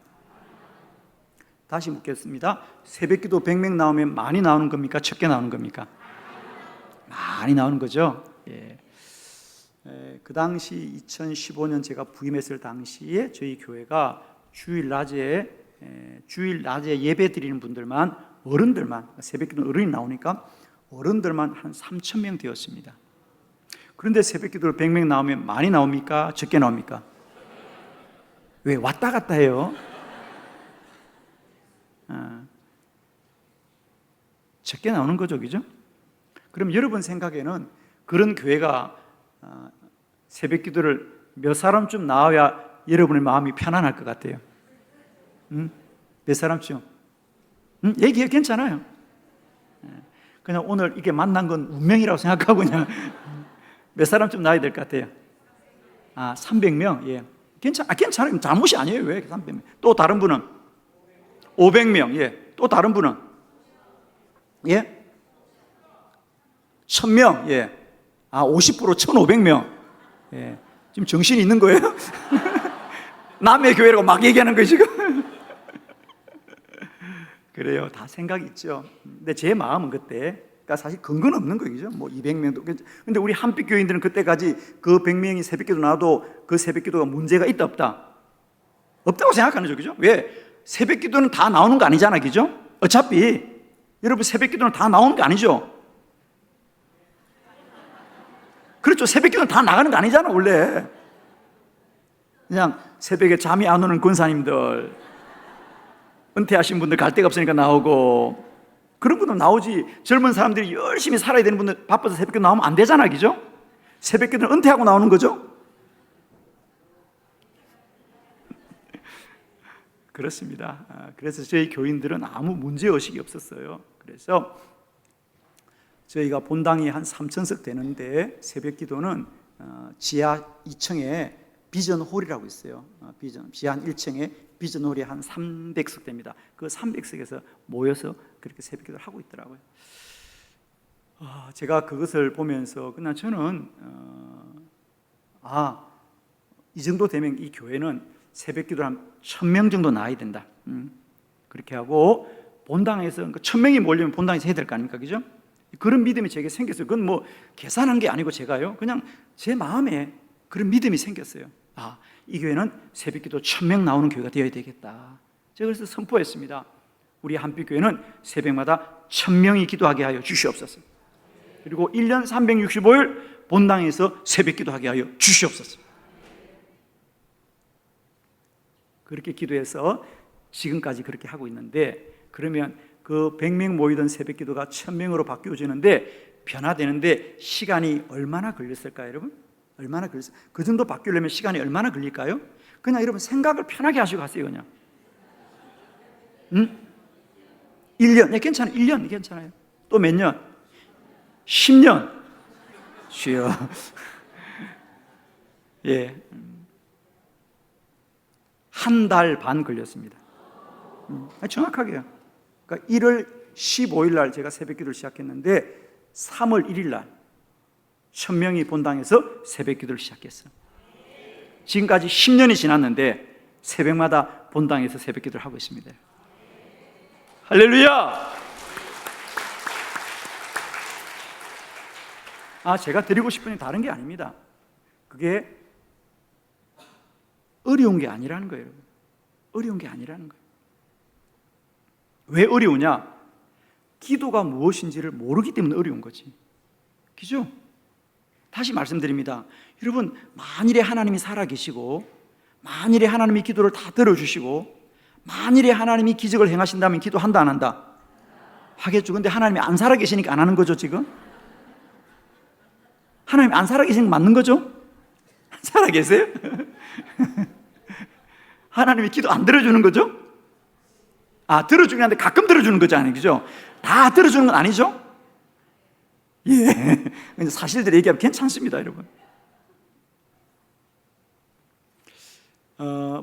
다시 묻겠습니다. 새벽 기도 100명 나오면 많이 나오는 겁니까? 적게 나오는 겁니까? 많이 나오는 거죠. 예. 그 당시 2015년 제가 부임했을 당시에 저희 교회가 주일 낮에 예배 드리는 분들만, 어른들만, 새벽 기도 어른이 나오니까 어른들만 한 3,000명 되었습니다. 그런데 새벽 기도를 100명 나오면 많이 나옵니까? 적게 나옵니까? 왜 왔다 갔다 해요? 적게 나오는 거죠, 그죠? 그럼 여러분 생각에는 그런 교회가 새벽 기도를 몇 사람쯤 나와야 여러분의 마음이 편안할 것 같아요? 몇 사람쯤? 얘기해, 괜찮아요. 그냥 오늘 이게 만난 건 운명이라고 생각하고 그냥 몇 사람쯤 나와야 될 것 같아요? 300명? 예. 괜찮아요. 잘못이 아니에요. 왜 300명? 또 다른 분은? 500명. 예. 또 다른 분은? 예? 1000명. 예. 50% 1500명. 예. 지금 정신이 있는 거예요? 남의 교회라고 막 얘기하는 거예요, 지금? 그래요. 다 생각이 있죠. 근데 제 마음은 그때, 그러니까 사실 근거는 없는 거죠. 뭐 200명도. 근데 우리 한빛 교인들은 그때까지 그 100명이 새벽기도 나와도 그 새벽기도가 문제가 있다 없다? 없다고 생각하는 거죠. 왜? 새벽기도는 다 나오는 거 아니잖아, 그죠? 어차피 여러분 새벽기도는 다 나오는 거 아니죠? 그렇죠. 새벽기도는 다 나가는 거 아니잖아, 원래. 그냥 새벽에 잠이 안 오는 권사님들, 은퇴하신 분들 갈 데가 없으니까 나오고, 그런 분들 나오지. 젊은 사람들이 열심히 살아야 되는 분들 바빠서 새벽기도 나오면 안 되잖아, 그죠? 새벽기도는 은퇴하고 나오는 거죠? 그렇습니다. 그래서 저희 교인들은 아무 문제의식이 없었어요. 그래서 저희가 본당이 한 3,000석 되는데 새벽기도는 지하 2층에 비전홀이라고 있어요. 지하 1층에 비전홀이 한 300석 됩니다. 그 300석에서 모여서 그렇게 새벽기도를 하고 있더라고요. 제가 그것을 보면서 그냥 저는 이 정도 되면 이 교회는 새벽기도를 한 1000명 정도 나와야 된다. 그렇게 하고 본당에서 1000명이 모이려면 본당에서 해야 될 거 아닙니까, 그죠? 그런 믿음이 제게 생겼어요. 그건 뭐 계산한 게 아니고 제가요, 그냥 제 마음에 그런 믿음이 생겼어요. 이 교회는 새벽기도 1000명 나오는 교회가 되어야 되겠다. 제가 그래서 선포했습니다. 우리 한빛교회는 새벽마다 1000명이 기도하게 하여 주시옵소서. 그리고 1년 365일 본당에서 새벽기도하게 하여 주시옵소서. 그렇게 기도해서 지금까지 그렇게 하고 있는데, 그러면 그 100명 모이던 새벽기도가 1000명으로 바뀌어지는데, 변화되는데 시간이 얼마나 걸렸을까요, 여러분? 얼마나 걸렸어요? 그 정도 바뀌려면 시간이 얼마나 걸릴까요? 그냥 여러분 생각을 편하게 하시고 가세요, 그냥. 1년, 네, 괜찮아요. 1년 괜찮아요. 또 몇 년? 10년. 쉬어. 예. 한 달 반 걸렸습니다. 정확하게요. 그러니까 1월 15일 날 제가 새벽기도를 시작했는데 3월 1일 날 1000명이 본당에서 새벽기도를 시작했어요. 지금까지 10년이 지났는데 새벽마다 본당에서 새벽기도를 하고 있습니다. 할렐루야! 제가 드리고 싶은 게 다른 게 아닙니다. 그게 어려운 게 아니라는 거예요. 어려운 게 아니라는 거예요. 왜 어려우냐? 기도가 무엇인지를 모르기 때문에 어려운 거지. 그죠? 다시 말씀드립니다. 여러분, 만일에 하나님이 살아계시고, 만일에 하나님이 기도를 다 들어주시고, 만일에 하나님이 기적을 행하신다면 기도한다 안 한다? 하겠죠. 근데 하나님이 안 살아계시니까 안 하는 거죠, 지금? 하나님이 안 살아계시는 거 맞는 거죠? 살아 계세요? 하나님이 기도 안 들어주는 거죠? 들어주긴 한데 가끔 들어주는 거죠, 아니죠? 다 들어주는 건 아니죠? 예, 사실대로 얘기하면 괜찮습니다, 여러분.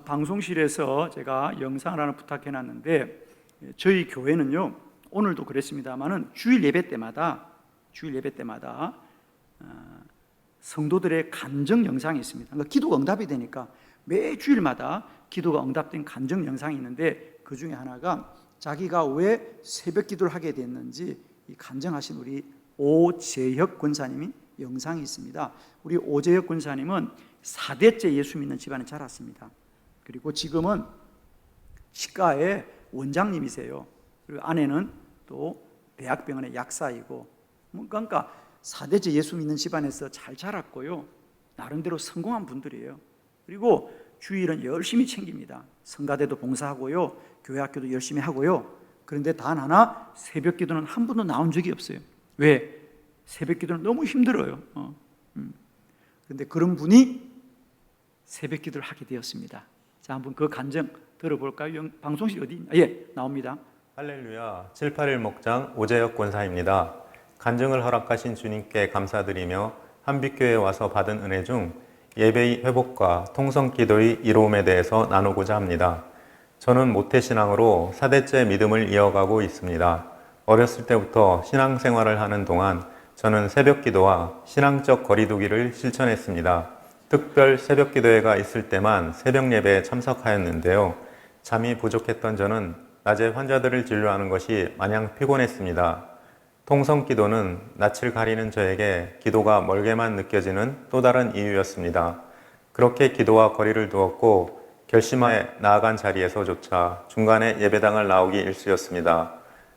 방송실에서 제가 영상을 하나 부탁해놨는데, 저희 교회는요, 오늘도 그랬습니다만은 주일 예배 때마다 성도들의 간증 영상이 있습니다. 그러니까 기도가 응답이 되니까 매 주일마다 기도가 응답된 간증 영상이 있는데, 그 중에 하나가 자기가 왜 새벽 기도를 하게 됐는지 간증하신 우리 오재혁 권사님이 영상이 있습니다. 우리 오재혁 권사님은 4대째 예수 믿는 집안에 자랐습니다. 그리고 지금은 치과의 원장님이세요. 그리고 아내는 또 대학병원의 약사이고, 그러니까 4대째 예수 믿는 집안에서 잘 자랐고요, 나름대로 성공한 분들이에요. 그리고 주일은 열심히 챙깁니다. 성가대도 봉사하고요, 교회 학교도 열심히 하고요. 그런데 단 하나, 새벽 기도는 한 번도 나온 적이 없어요. 왜? 새벽 기도는 너무 힘들어요. 그런데 그런 분이 새벽 기도를 하게 되었습니다. 자, 한번 그 간증 들어볼까요? 방송실 어디 있나? 예, 나옵니다. 할렐루야, 781 목장 오재혁 권사입니다. 간증을 허락하신 주님께 감사드리며 한빛교회에 와서 받은 은혜 중 예배의 회복과 통성기도의 이로움에 대해서 나누고자 합니다. 저는 모태신앙으로 4대째 믿음을 이어가고 있습니다. 어렸을 때부터 신앙생활을 하는 동안 저는 새벽기도와 신앙적 거리두기를 실천했습니다. 특별 새벽기도회가 있을 때만 새벽 예배에 참석하였는데요. 잠이 부족했던 저는 낮에 환자들을 진료하는 것이 마냥 피곤했습니다. 통성기도는 낯을 가리는 저에게 기도가 멀게만 느껴지는 또 다른 이유였습니다. 그렇게 기도와 거리를 두었고 결심하에 나아간 자리에서조차 중간에 예배당을 나오기 일쑤였습니다.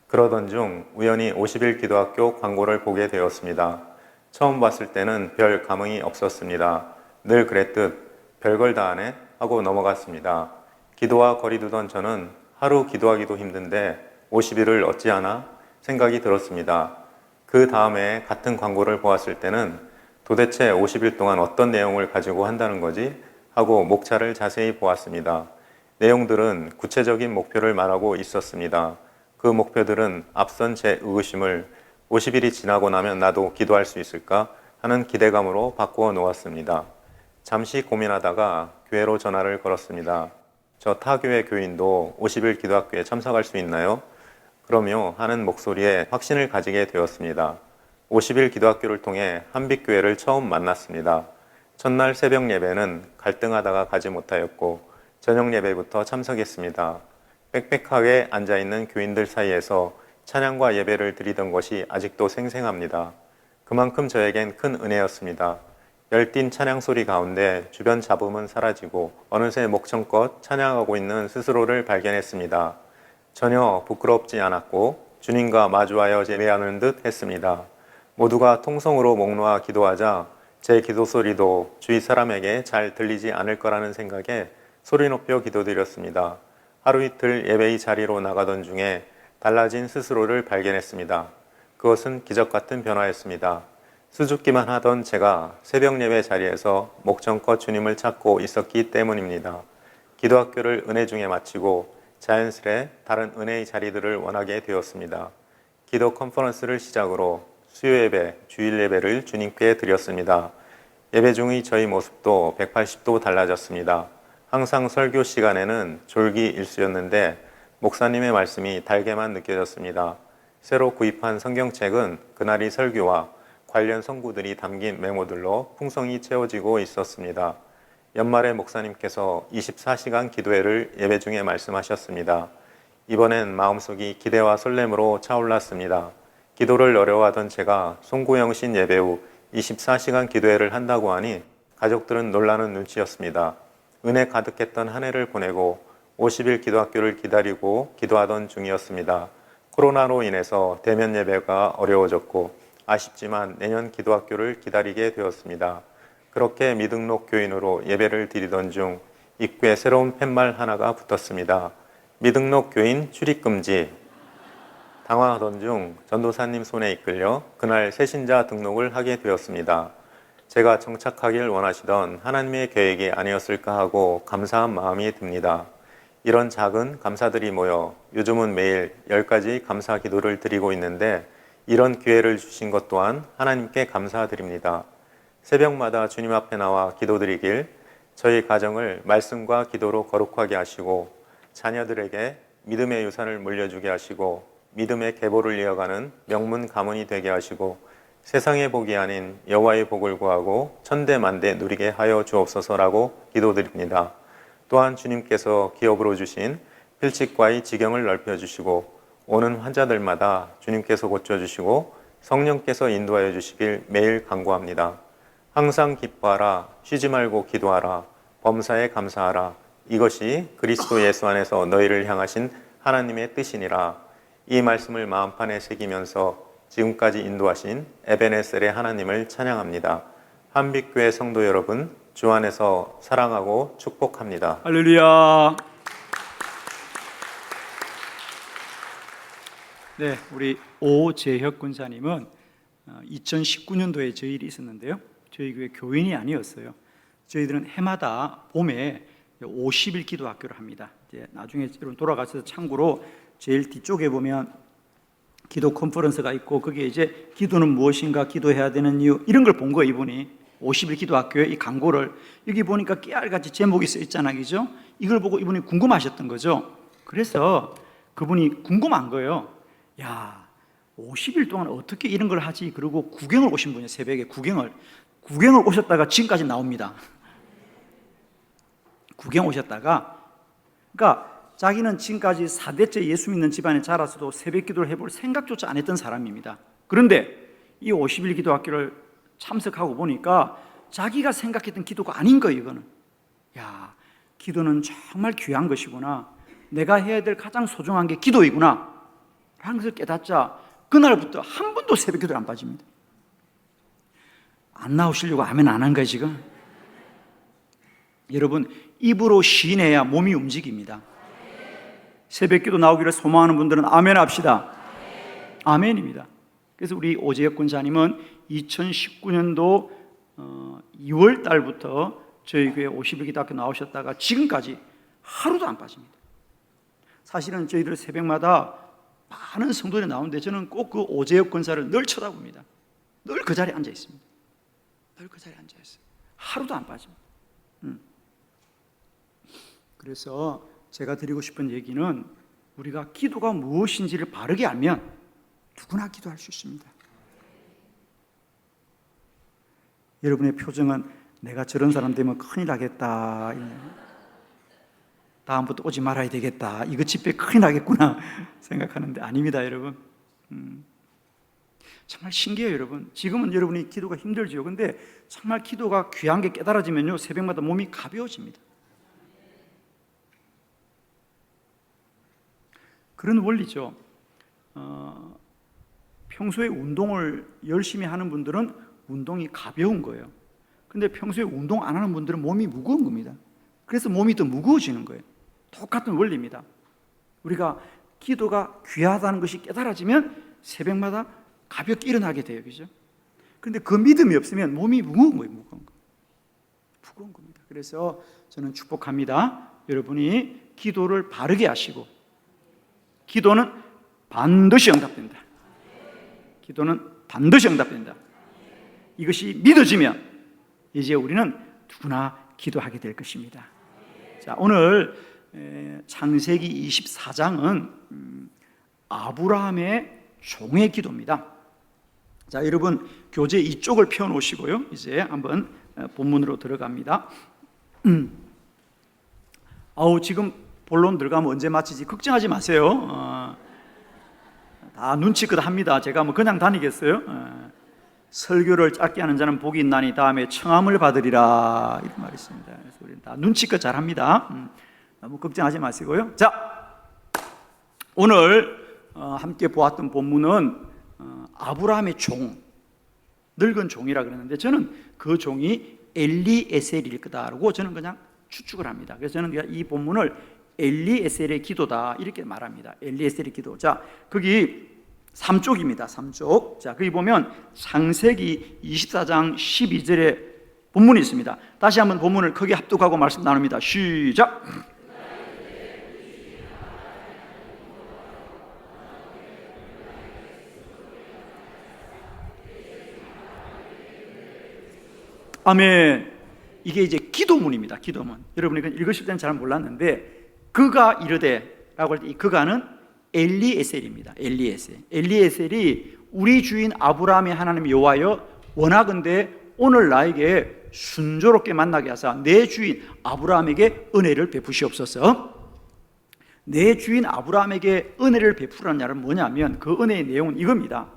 그러던 중 우연히 50일 기도학교 광고를 보게 되었습니다. 처음 봤을 때는 별 감흥이 없었습니다. 늘 그랬듯 별걸 다 하네 하고 넘어갔습니다. 기도와 거리 두던 저는 하루 기도하기도 힘든데 50일을 어찌하나 생각이 들었습니다. 그 다음에 같은 광고를 보았을 때는 도대체 50일 동안 어떤 내용을 가지고 한다는 거지? 하고 목차를 자세히 보았습니다. 내용들은 구체적인 목표를 말하고 있었습니다. 그 목표들은 앞선 제 의구심을 50일이 지나고 나면 나도 기도할 수 있을까 하는 기대감으로 바꾸어 놓았습니다. 잠시 고민하다가 교회로 전화를 걸었습니다. 저 타교회 교인도 50일 기도학교에 참석할 수 있나요? 그러며 하는 목소리에 확신을 가지게 되었습니다. 50일 기도학교를 통해 한빛교회를 처음 만났습니다. 첫날 새벽 예배는 갈등하다가 가지 못하였고 저녁 예배부터 참석했습니다. 빽빽하게 앉아있는 교인들 사이에서 찬양과 예배를 드리던 것이 아직도 생생합니다. 그만큼 저에겐 큰 은혜였습니다. 열띤 찬양 소리 가운데 주변 잡음은 사라지고 어느새 목청껏 찬양하고 있는 스스로를 발견했습니다. 전혀 부끄럽지 않았고 주님과 마주하여 예배하는 듯 했습니다. 모두가 통성으로 목 놓아 기도하자 제 기도 소리도 주위 사람에게 잘 들리지 않을 거라는 생각에 소리 높여 기도드렸습니다. 하루 이틀 예배의 자리로 나가던 중에 달라진 스스로를 발견했습니다. 그것은 기적 같은 변화였습니다. 수줍기만 하던 제가 새벽 예배 자리에서 목청껏 주님을 찾고 있었기 때문입니다. 기도학교를 은혜 중에 마치고 자연스레 다른 은혜의 자리들을 원하게 되었습니다. 기도 컨퍼런스를 시작으로 수요 예배, 주일 예배를 주님께 드렸습니다. 예배 중의 저희 모습도 180도 달라졌습니다. 항상 설교 시간에는 졸기 일쑤였는데 목사님의 말씀이 달게만 느껴졌습니다. 새로 구입한 성경책은 그날의 설교와 관련 성구들이 담긴 메모들로 풍성히 채워지고 있었습니다. 연말에 목사님께서 24시간 기도회를 예배 중에 말씀하셨습니다. 이번엔 마음속이 기대와 설렘으로 차올랐습니다. 기도를 어려워하던 제가 송구영신 예배 후 24시간 기도회를 한다고 하니 가족들은 놀라는 눈치였습니다. 은혜 가득했던 한 해를 보내고 50일 기도학교를 기다리고 기도하던 중이었습니다. 코로나로 인해서 대면 예배가 어려워졌고 아쉽지만 내년 기도학교를 기다리게 되었습니다. 그렇게 미등록 교인으로 예배를 드리던 중 입구에 새로운 팻말 하나가 붙었습니다. 미등록 교인 출입금지. 당황하던 중 전도사님 손에 이끌려 그날 새신자 등록을 하게 되었습니다. 제가 정착하길 원하시던 하나님의 계획이 아니었을까 하고 감사한 마음이 듭니다. 이런 작은 감사들이 모여 요즘은 매일 10가지 감사 기도를 드리고 있는데 이런 기회를 주신 것 또한 하나님께 감사드립니다. 새벽마다 주님 앞에 나와 기도드리길 저희 가정을 말씀과 기도로 거룩하게 하시고 자녀들에게 믿음의 유산을 물려주게 하시고 믿음의 계보를 이어가는 명문 가문이 되게 하시고 세상의 복이 아닌 여호와의 복을 구하고 천대만대 누리게 하여 주옵소서라고 기도드립니다. 또한 주님께서 기업으로 주신 필직과의 지경을 넓혀주시고 오는 환자들마다 주님께서 고쳐주시고 성령께서 인도하여 주시길 매일 간구합니다. 항상 기뻐하라, 쉬지 말고 기도하라, 범사에 감사하라. 이것이 그리스도 예수 안에서 너희를 향하신 하나님의 뜻이니라. 이 말씀을 마음판에 새기면서 지금까지 인도하신 에베네셀의 하나님을 찬양합니다. 한빛교회 성도 여러분, 주 안에서 사랑하고 축복합니다. 할렐루야. 네, 우리 오재혁 군사님은 2019년도에 저희 일이 있었는데요. 저희 교회 교인이 아니었어요. 저희들은 해마다 봄에 50일 기도 학교를 합니다. 이제 나중에 여러분 돌아가셔서 참고로 제일 뒤쪽에 보면 기도 컨퍼런스가 있고 거기에 이제 기도는 무엇인가, 기도해야 되는 이유 이런 걸 본 거예요. 이분이 50일 기도 학교의 이 광고를 여기 보니까 깨알같이 제목이 써 있잖아요, 그죠? 이걸 보고 이분이 궁금하셨던 거죠. 그래서 그분이 궁금한 거예요. 야, 50일 동안 어떻게 이런 걸 하지? 그리고 구경을 오신 분이에요. 새벽에 구경을 오셨다가 지금까지 나옵니다. 구경 오셨다가, 그러니까 자기는 지금까지 4대째 예수 믿는 집안에 자라서도 새벽 기도를 해볼 생각조차 안 했던 사람입니다. 그런데 이 50일 기도 학교를 참석하고 보니까 자기가 생각했던 기도가 아닌 거예요. 이거는, 야, 기도는 정말 귀한 것이구나, 내가 해야 될 가장 소중한 게 기도이구나 라는 것을 깨닫자 그날부터 한 번도 새벽 기도를 안 빠집니다. 안 나오시려고 아멘 안 한 거예요 지금? 여러분, 입으로 시인해야 몸이 움직입니다. 새벽 기도 나오기를 소망하는 분들은 아멘 합시다. 아멘입니다. 그래서 우리 오재혁 군사님은 2019년도 2월 달부터 저희 교회 50일 기도 학교 나오셨다가 지금까지 하루도 안 빠집니다. 사실은 저희들 새벽마다 많은 성도들이 나오는데 저는 꼭 그 오재혁 군사를 늘 쳐다봅니다. 늘 그 자리에 앉아 있습니다. 늘 그 자리에 앉아 있어요. 하루도 안 빠집니다. 그래서 제가 드리고 싶은 얘기는 우리가 기도가 무엇인지를 바르게 알면 누구나 기도할 수 있습니다. 여러분의 표정은 내가 저런 사람 되면 큰일 나겠다, 다음부터 오지 말아야 되겠다, 이거 집회 큰일 나겠구나 생각하는데 아닙니다. 여러분, 정말 신기해요. 여러분, 지금은 여러분이 기도가 힘들지요. 근데 정말 기도가 귀한 게 깨달아지면요, 새벽마다 몸이 가벼워집니다. 그런 원리죠. 평소에 운동을 열심히 하는 분들은 운동이 가벼운 거예요. 근데 평소에 운동 안 하는 분들은 몸이 무거운 겁니다. 그래서 몸이 더 무거워지는 거예요. 똑같은 원리입니다. 우리가 기도가 귀하다는 것이 깨달아지면 새벽마다 가볍게 일어나게 돼요. 그죠? 그런데 그 믿음이 없으면 몸이 무거운 거예요. 무거운 겁니다. 그래서 저는 축복합니다. 여러분이 기도를 바르게 하시고, 기도는 반드시 응답된다. 기도는 반드시 응답된다. 이것이 믿어지면 이제 우리는 누구나 기도하게 될 것입니다. 자, 오늘 창세기 24장은 아브라함의 종의 기도입니다. 자, 여러분 교재 이쪽을 펴놓으시고요. 이제 한번 본문으로 들어갑니다. 지금 본론 들어가면 언제 마치지? 걱정하지 마세요. 다 눈치껏 합니다. 제가 뭐 그냥 다니겠어요? 설교를 짧게 하는 자는 복이 있나니 다음에 청함을 받으리라, 이런 말이 있습니다. 그래서 우리는 다 눈치껏 잘합니다. 너무 걱정하지 마시고요. 자, 오늘 함께 보았던 본문은 아브라함의 종, 늙은 종이라 그랬는데 저는 그 종이 엘리에셀일 거다라고 저는 그냥 추측을 합니다. 그래서 저는 이 본문을 엘리에셀의 기도다 이렇게 말합니다. 엘리에셀의 기도. 자, 거기 3쪽입니다. 3쪽. 자, 거기 보면 창세기 24장 12절에 본문이 있습니다. 다시 한번 본문을 크게 합독하고 말씀 나눕니다. 시작. 아멘. 이게 이제 기도문입니다. 기도문. 여러분이 읽으실 때는 잘 몰랐는데 그가 이르되라고 할 때 이 그가는 엘리에셀입니다. 엘리에셀이 우리 주인 아브라함의 하나님 여호와여 원하건대 오늘 나에게 순조롭게 만나게 하사 내 주인 아브라함에게 은혜를 베푸시옵소서. 내 주인 아브라함에게 은혜를 베푸라는 말은 뭐냐면 그 은혜의 내용은 이겁니다.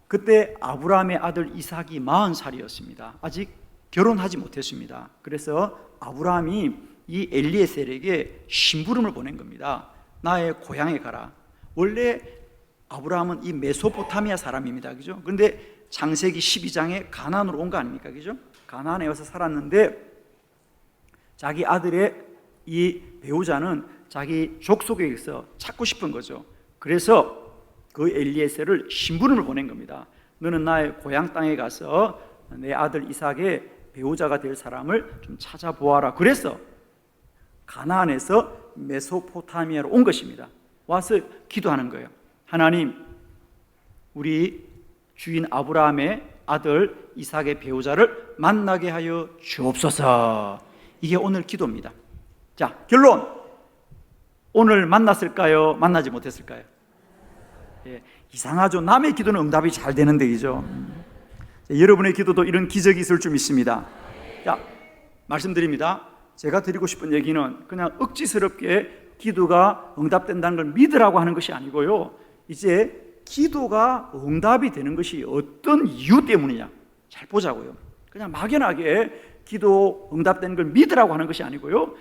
그때 아브라함의 아들 이삭이 40살이었습니다. 아직 결혼하지 못했습니다. 그래서 아브라함이 이 엘리에셀에게 심부름을 보낸 겁니다. 나의 고향에 가라. 원래 아브라함은 이 메소포타미아 사람입니다. 그죠? 그런데 창세기 12장에 가나안으로 온 거 아닙니까? 그죠? 가나안에 와서 살았는데 자기 아들의 이 배우자는 자기 족속에서 찾고 싶은 거죠. 그래서 그 엘리에셀을 심부름을 보낸 겁니다. 너는 나의 고향 땅에 가서 내 아들 이삭의 배우자가 될 사람을 좀 찾아보아라. 그래서 가나안에서 메소포타미아로 온 것입니다. 와서 기도하는 거예요. 하나님, 우리 주인 아브라함의 아들 이삭의 배우자를 만나게 하여 주옵소서. 이게 오늘 기도입니다. 자, 결론. 오늘 만났을까요? 만나지 못했을까요? 예, 이상하죠. 남의 기도는 응답이 잘 되는데, 그죠? 여러분의 기도도 이런 기적이 있을 줄 믿습니다. 자, 말씀드립니다. 제가 드리고 싶은 얘기는 그냥 억지스럽게 기도가 응답된다는 걸 믿으라고 하는 것이 아니고요. 이제 기도가 응답이 되는 것이 어떤 이유 때문이냐 잘 보자고요. 그냥 막연하게 기도 응답되는 걸 믿으라고 하는 것이 아니고요.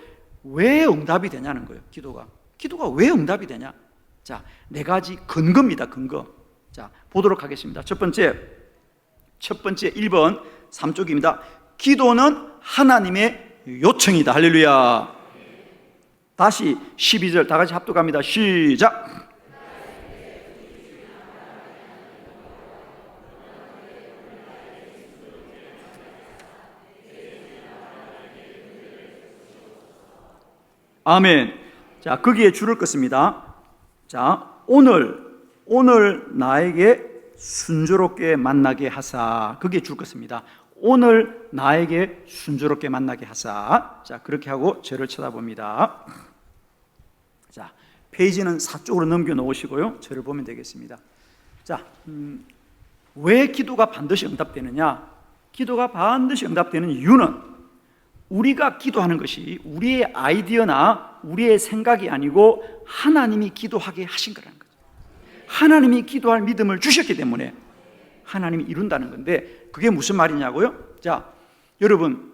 왜 응답이 되냐는 거예요. 기도가 왜 응답이 되냐? 자, 4가지 근거입니다. 근거. 자, 보도록 하겠습니다. 첫 번째 1번 3쪽입니다. 기도는 하나님의 요청이다. 할렐루야. 다시 12절 다 같이 합독합니다. 시작. 아멘. 자, 거기에 줄을 긋습니다. 자, 오늘 나에게 순조롭게 만나게 하사. 거기에 줄 긋습니다. 오늘 나에게 순조롭게 만나게 하사. 자, 그렇게 하고 저를 쳐다봅니다. 자, 페이지는 4쪽으로 넘겨 놓으시고요. 저를 보면 되겠습니다. 자, 왜 기도가 반드시 응답되느냐? 기도가 반드시 응답되는 이유는 우리가 기도하는 것이 우리의 아이디어나 우리의 생각이 아니고 하나님이 기도하게 하신 거라는 거죠. 하나님이 기도할 믿음을 주셨기 때문에 하나님이 이룬다는 건데 그게 무슨 말이냐고요? 자, 여러분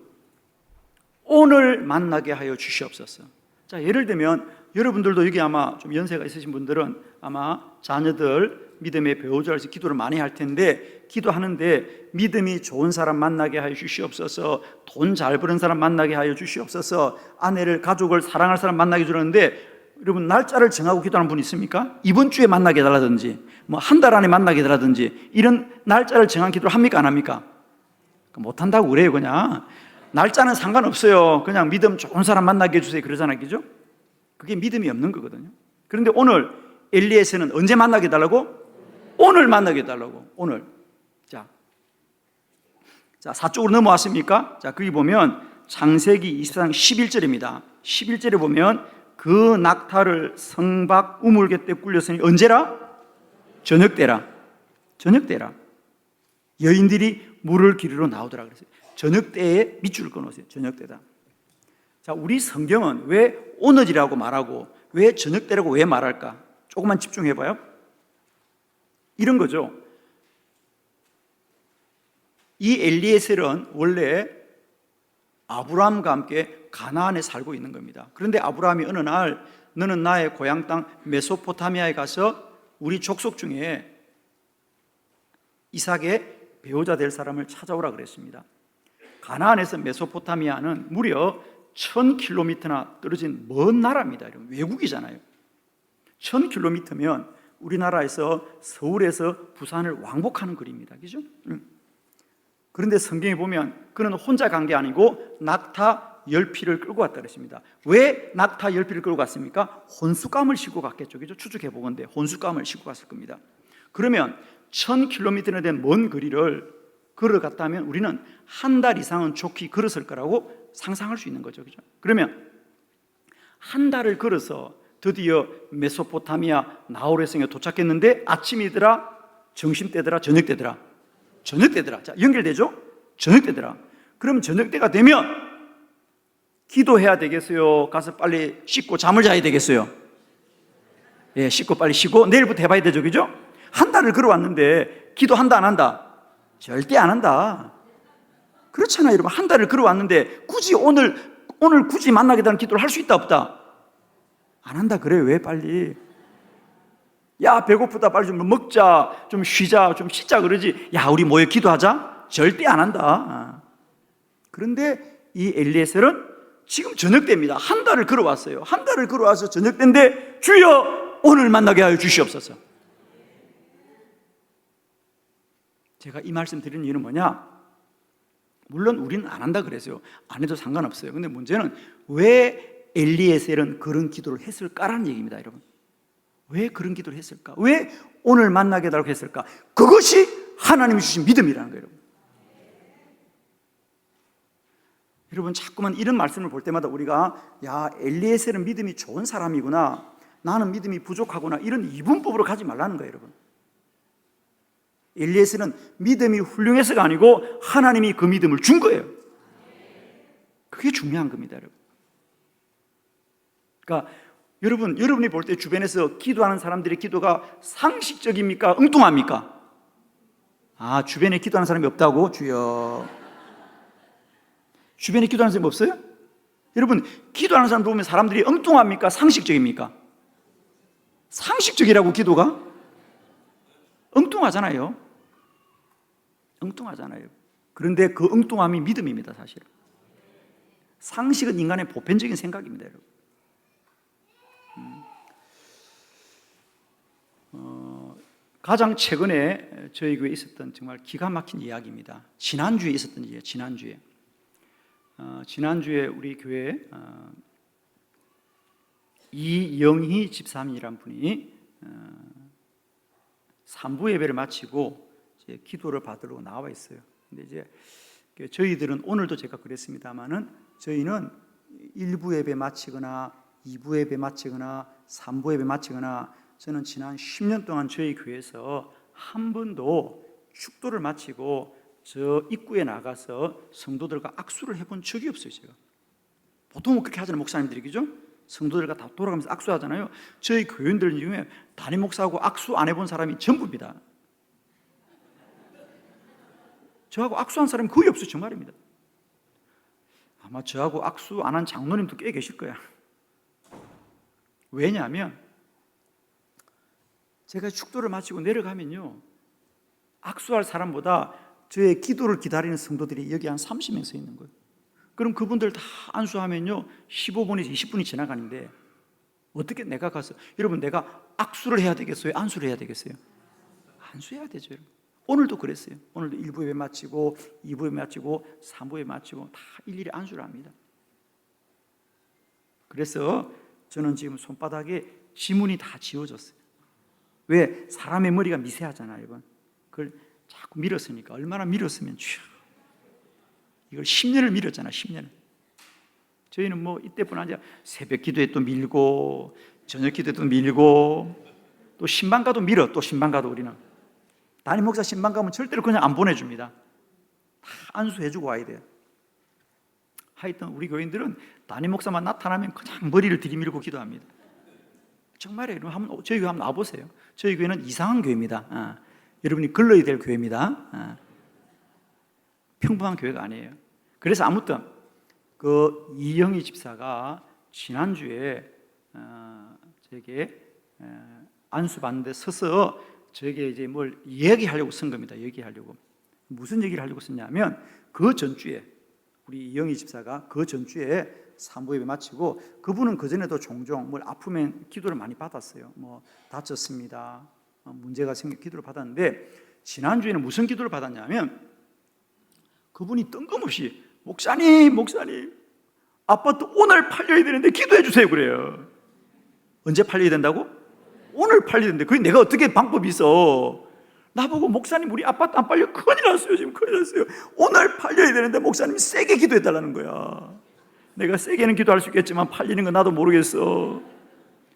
오늘 만나게 하여 주시옵소서. 자, 예를 들면 여러분들도 여기 아마 좀 연세가 있으신 분들은 아마 자녀들 믿음의 배우자를 위해서 기도를 많이 할 텐데 기도하는데 믿음이 좋은 사람 만나게 하여 주시옵소서, 돈 잘 버는 사람 만나게 하여 주시옵소서, 아내를 가족을 사랑할 사람 만나게 주는데 여러분 날짜를 정하고 기도하는 분 있습니까? 이번 주에 만나게 해달라든지 뭐 한 달 안에 만나게 해달라든지 이런 날짜를 정한 기도를 합니까? 안 합니까? 못한다고 그래요. 그냥 날짜는 상관없어요. 그냥 믿음 좋은 사람 만나게 해주세요 그러잖아요. 그죠? 그게 믿음이 없는 거거든요. 그런데 오늘 엘리에셀은 언제 만나게 해달라고? 오늘 만나게 해달라고. 오늘. 자, 4쪽으로 넘어왔습니까? 자, 거기 보면 창세기 24장 11절입니다 11절에 보면 그 낙타를 성박 우물개 때 굴렸으니 언제라? 저녁 때라. 여인들이 물을 기르러 나오더라 그랬어요. 저녁 때에 밑줄을 끊으세요. 저녁 때다. 자, 우리 성경은 왜 오늘이라고 말하고 왜 저녁 때라고 왜 말할까? 조금만 집중해 봐요. 이런 거죠. 이 엘리에셀은 원래 아브라함과 함께 가나안에 살고 있는 겁니다. 그런데 아브라함이 어느 날 너는 나의 고향 땅 메소포타미아에 가서 우리 족속 중에 이삭의 배우자 될 사람을 찾아오라 그랬습니다. 가나안에서 메소포타미아는 무려 1000km나 떨어진 먼 나라입니다. 외국이잖아요. 1000km면 우리나라에서 서울에서 부산을 왕복하는 거리입니다. 그죠? 그런데 성경에 보면 그는 혼자 간 게 아니고 낙타 10匹를 끌고 왔다 그랬습니다. 왜 낙타 10匹를 끌고 갔습니까? 혼수감을 싣고 갔겠죠. 그죠? 추측해 보건대 혼수감을 싣고 갔을 겁니다. 그러면 1000km나 된 먼 거리를 걸어갔다면 우리는 한 달 이상은 좋게 걸었을 거라고 상상할 수 있는 거죠. 그죠? 그러면 한 달을 걸어서 드디어 메소포타미아 나홀의 성에 도착했는데 아침이더라, 점심때더라, 저녁때더라. 저녁때더라. 자, 연결되죠? 저녁때더라. 그럼 저녁때가 되면 기도해야 되겠어요? 가서 빨리 씻고 잠을 자야 되겠어요? 예, 씻고 빨리 쉬고 내일부터 해봐야 되죠. 그죠? 한 달을 걸어왔는데 기도한다 안 한다? 절대 안 한다. 그렇잖아요, 여러분. 한 달을 걸어왔는데 굳이 오늘 굳이 만나게 되는 기도를 할 수 있다 없다? 안 한다 그래요. 왜 빨리? 야, 배고프다, 빨리 좀 먹자, 좀 쉬자, 좀 씻자 그러지. 야, 우리 모여 기도하자? 절대 안 한다. 그런데 이 엘리에셀은 지금 저녁 때입니다. 한 달을 걸어왔어요. 한 달을 걸어와서 저녁 때인데 주여 오늘 만나게 하여 주시옵소서. 제가 이 말씀 드리는 이유는 뭐냐? 물론 우리는 안 한다 그랬어요. 안 해도 상관없어요. 근데 문제는 왜 엘리에셀은 그런 기도를 했을까라는 얘기입니다, 여러분. 왜 그런 기도를 했을까? 왜 오늘 만나게 해달라고 했을까? 그것이 하나님이 주신 믿음이라는 거예요, 여러분. 여러분, 자꾸만 이런 말씀을 볼 때마다 우리가 야, 엘리에셀은 믿음이 좋은 사람이구나, 나는 믿음이 부족하구나, 이런 이분법으로 가지 말라는 거예요, 여러분. 엘리에셀은 믿음이 훌륭해서가 아니고 하나님이 그 믿음을 준 거예요. 그게 중요한 겁니다, 여러분. 그러니까 여러분이 볼 때 주변에서 기도하는 사람들의 기도가 상식적입니까? 엉뚱합니까? 아, 주변에 기도하는 사람이 없다고? 주여. 주변에 기도하는 사람이 없어요? 여러분, 기도하는 사람 보면 사람들이 엉뚱합니까? 상식적입니까? 상식적이라고 기도가? 엉뚱하잖아요. 엉뚱하잖아요. 그런데 그 엉뚱함이 믿음입니다, 사실은. 상식은 인간의 보편적인 생각입니다, 여러분. 가장 최근에 저희 교회에 있었던 정말 기가 막힌 이야기입니다. 지난주에 있었던 일이에요. 지난주에 우리 교회에 이영희 집사님이란 분이 산부 예배를 마치고 이제 기도를 받으러 나와 있어요. 근데 이제 저희들은 오늘도 제가 그랬습니다만은 저희는 1부 예배 마치거나 2부 예배 마치거나 3부 예배 마치거나 저는 지난 10년 동안 저희 교회에서 한 번도 축도를 마치고 저 입구에 나가서 성도들과 악수를 해본 적이 없어요. 제가 보통은 그렇게 하잖아요, 목사님들이. 그죠? 성도들과 다 돌아가면서 악수하잖아요. 저희 교인들 중에 담임 목사하고 악수 안 해본 사람이 전부입니다. 저하고 악수한 사람이 거의 없어요. 정말입니다. 아마 저하고 악수 안 한 장로님도 꽤 계실 거야. 왜냐하면 제가 축도를 마치고 내려가면요, 악수할 사람보다 저의 기도를 기다리는 성도들이 여기 한 30명 서 있는 거예요. 그럼 그분들 다 안수하면요 15분에서 20분이 지나가는데 어떻게 내가 가서, 여러분, 내가 악수를 해야 되겠어요? 안수를 해야 되겠어요? 안수해야 되죠, 여러분. 오늘도 그랬어요. 오늘도 1부 예배 마치고 2부 예배 마치고 3부 예배 마치고 다 일일이 안수를 합니다. 그래서 저는 지금 손바닥에 지문이 다 지워졌어요. 왜? 사람의 머리가 미세하잖아요, 여러분. 그걸 자꾸 밀었으니까. 얼마나 밀었으면 이걸 10년을 밀었잖아, 10년을. 저희는 뭐 이때뿐 아니라 새벽 기도에 또 밀고 저녁 기도에 또 밀고 또 신방가도 밀어. 또 신방가도 우리는 담임 목사 신방 가면 절대로 그냥 안 보내줍니다. 다 안수해주고 와야 돼요. 하여튼 우리 교인들은 담임 목사만 나타나면 그냥 머리를 들이밀고 기도합니다. 정말이에요. 저희 교회 한번 와보세요. 저희 교회는 이상한 교회입니다. 여러분이 걸러야 될 교회입니다. 평범한 교회가 아니에요. 그래서 아무튼 그 이영희 집사가 지난주에 저에게 안수 받는데 서서 저에게 이제 뭘 얘기하려고 쓴 겁니다. 얘기하려고. 무슨 얘기를 하려고 썼냐면 그 전주에 우리 이영희 집사가 그 전주에 사무예배 마치고 그분은 그전에도 종종 뭘 아프면 기도를 많이 받았어요. 뭐 다쳤습니다, 문제가 생겨 기도를 받았는데 지난주에는 무슨 기도를 받았냐면 그분이 뜬금없이 목사님 아파트 오늘 팔려야 되는데 기도해 주세요 그래요. 언제 팔려야 된다고? 오늘 팔려야 되는데 그게 내가 어떻게 방법이 있어. 나보고 목사님 우리 아파트 안 팔려 큰일 났어요. 지금 큰일 났어요. 오늘 팔려야 되는데 목사님이 세게 기도해 달라는 거야. 내가 세게는 기도할 수 있겠지만 팔리는 건 나도 모르겠어.